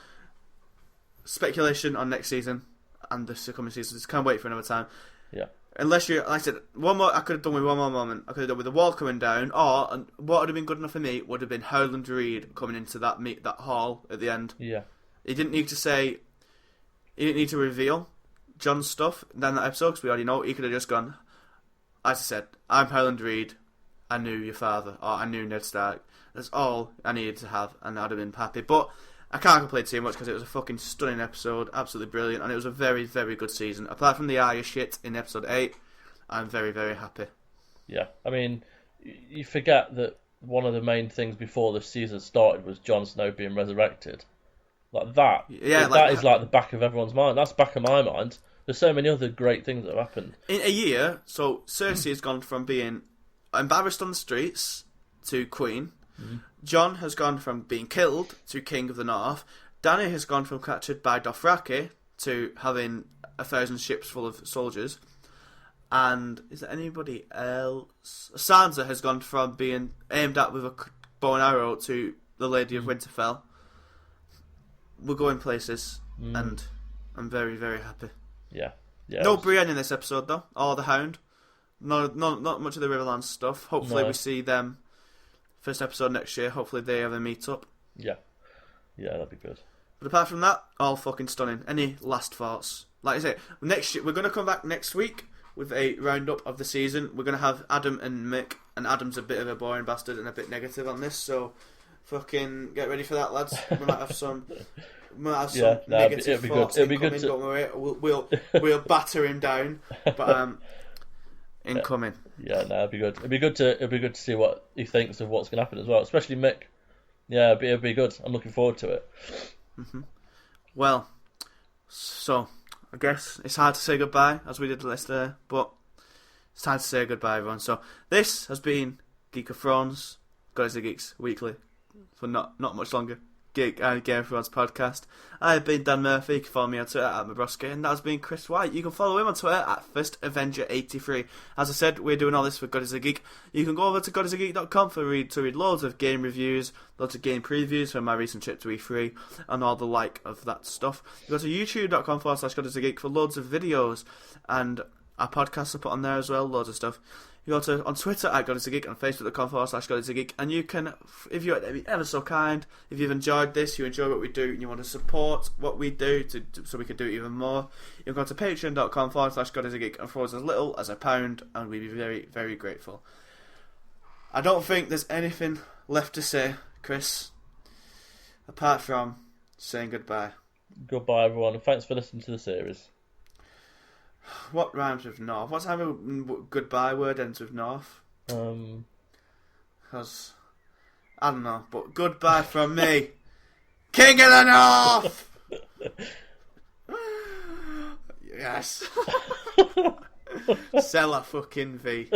Speculation on next season and the coming seasons. Can't wait for another time. Yeah. Unless like I said, I could have done with one more moment. I could have done with the wall coming down, or what would have been good enough for me would have been Howland Reed coming into that hall at the end. Yeah. He didn't need to reveal Jon's stuff in that episode, because we already know. He could have just gone, as I said, I'm Howland Reed. I knew your father, or I knew Ned Stark. That's all I needed to have, and I'd have been happy. But I can't complain too much, because it was a fucking stunning episode, absolutely brilliant, and it was a very, very good season. Apart from the Arya shit in episode 8, I'm very, very happy. Yeah, I mean, you forget that one of the main things before the season started was Jon Snow being resurrected. Like that. Yeah, that is like the back of everyone's mind. That's back of my mind. There's so many other great things that have happened. In a year, so Cersei has gone from being embarrassed on the streets to queen. Mm-hmm. Jon has gone from being killed to king of the north. Dany has gone from captured by Dothraki to having 1,000 ships full of soldiers. And is there anybody else? Sansa has gone from being aimed at with a bow and arrow to the Lady of Winterfell. We're going places, and I'm very, very happy. Yeah. No Brienne in this episode though, or the Hound. Not much of the Riverlands stuff. Hopefully we see them first episode next year. Hopefully they have a meet up. Yeah, that'd be good. But apart from that, all fucking stunning. Any last thoughts? Like I say, next year, we're going to come back next week with a roundup of the season. We're going to have Adam and Mick, and Adam's a bit of a boring bastard and a bit negative on this, so fucking get ready for that, lads. We might have some. Negative thoughts. It'll be good. Don't worry, we'll batter him down. But incoming. Yeah, it'd be good. It'd be good to see what he thinks of what's going to happen as well, especially Mick. Yeah, it'd be good. I'm looking forward to it. Mm-hmm. Well, so I guess it's hard to say goodbye as we did yesterday, but it's time to say goodbye, everyone. So this has been Geek of Thrones, GodisaGeek's weekly for not much longer. Geek and Game of Thrones podcast. I have been Dan Murphy. You can follow me on Twitter at Mabroski, and that has been Chris White. You can follow him on Twitter at FirstAvenger83. As I said, we're doing all this for GodisaGeek. You can go over to GodisaGeek.com to read loads of game reviews, loads of game previews from my recent trip to E3, and all the like of that stuff. You go to YouTube.com/GodisaGeek for loads of videos, and our podcasts are put on there as well, loads of stuff. You go to on Twitter at GodisaGeek and Facebook.com/GodisaGeek, and you can, if you're ever so kind, if you've enjoyed this, you enjoy what we do, and you want to support what we do so we can do it even more, you can go to Patreon.com/GodisaGeek and for as little as £1, and we'd be very, very grateful. I don't think there's anything left to say, Chris, apart from saying goodbye. Goodbye, everyone, and thanks for listening to the series. What rhymes with North? What's how a goodbye word ends with North? Because I don't know, but goodbye from me, King of the North. Yes. Sell a fucking V.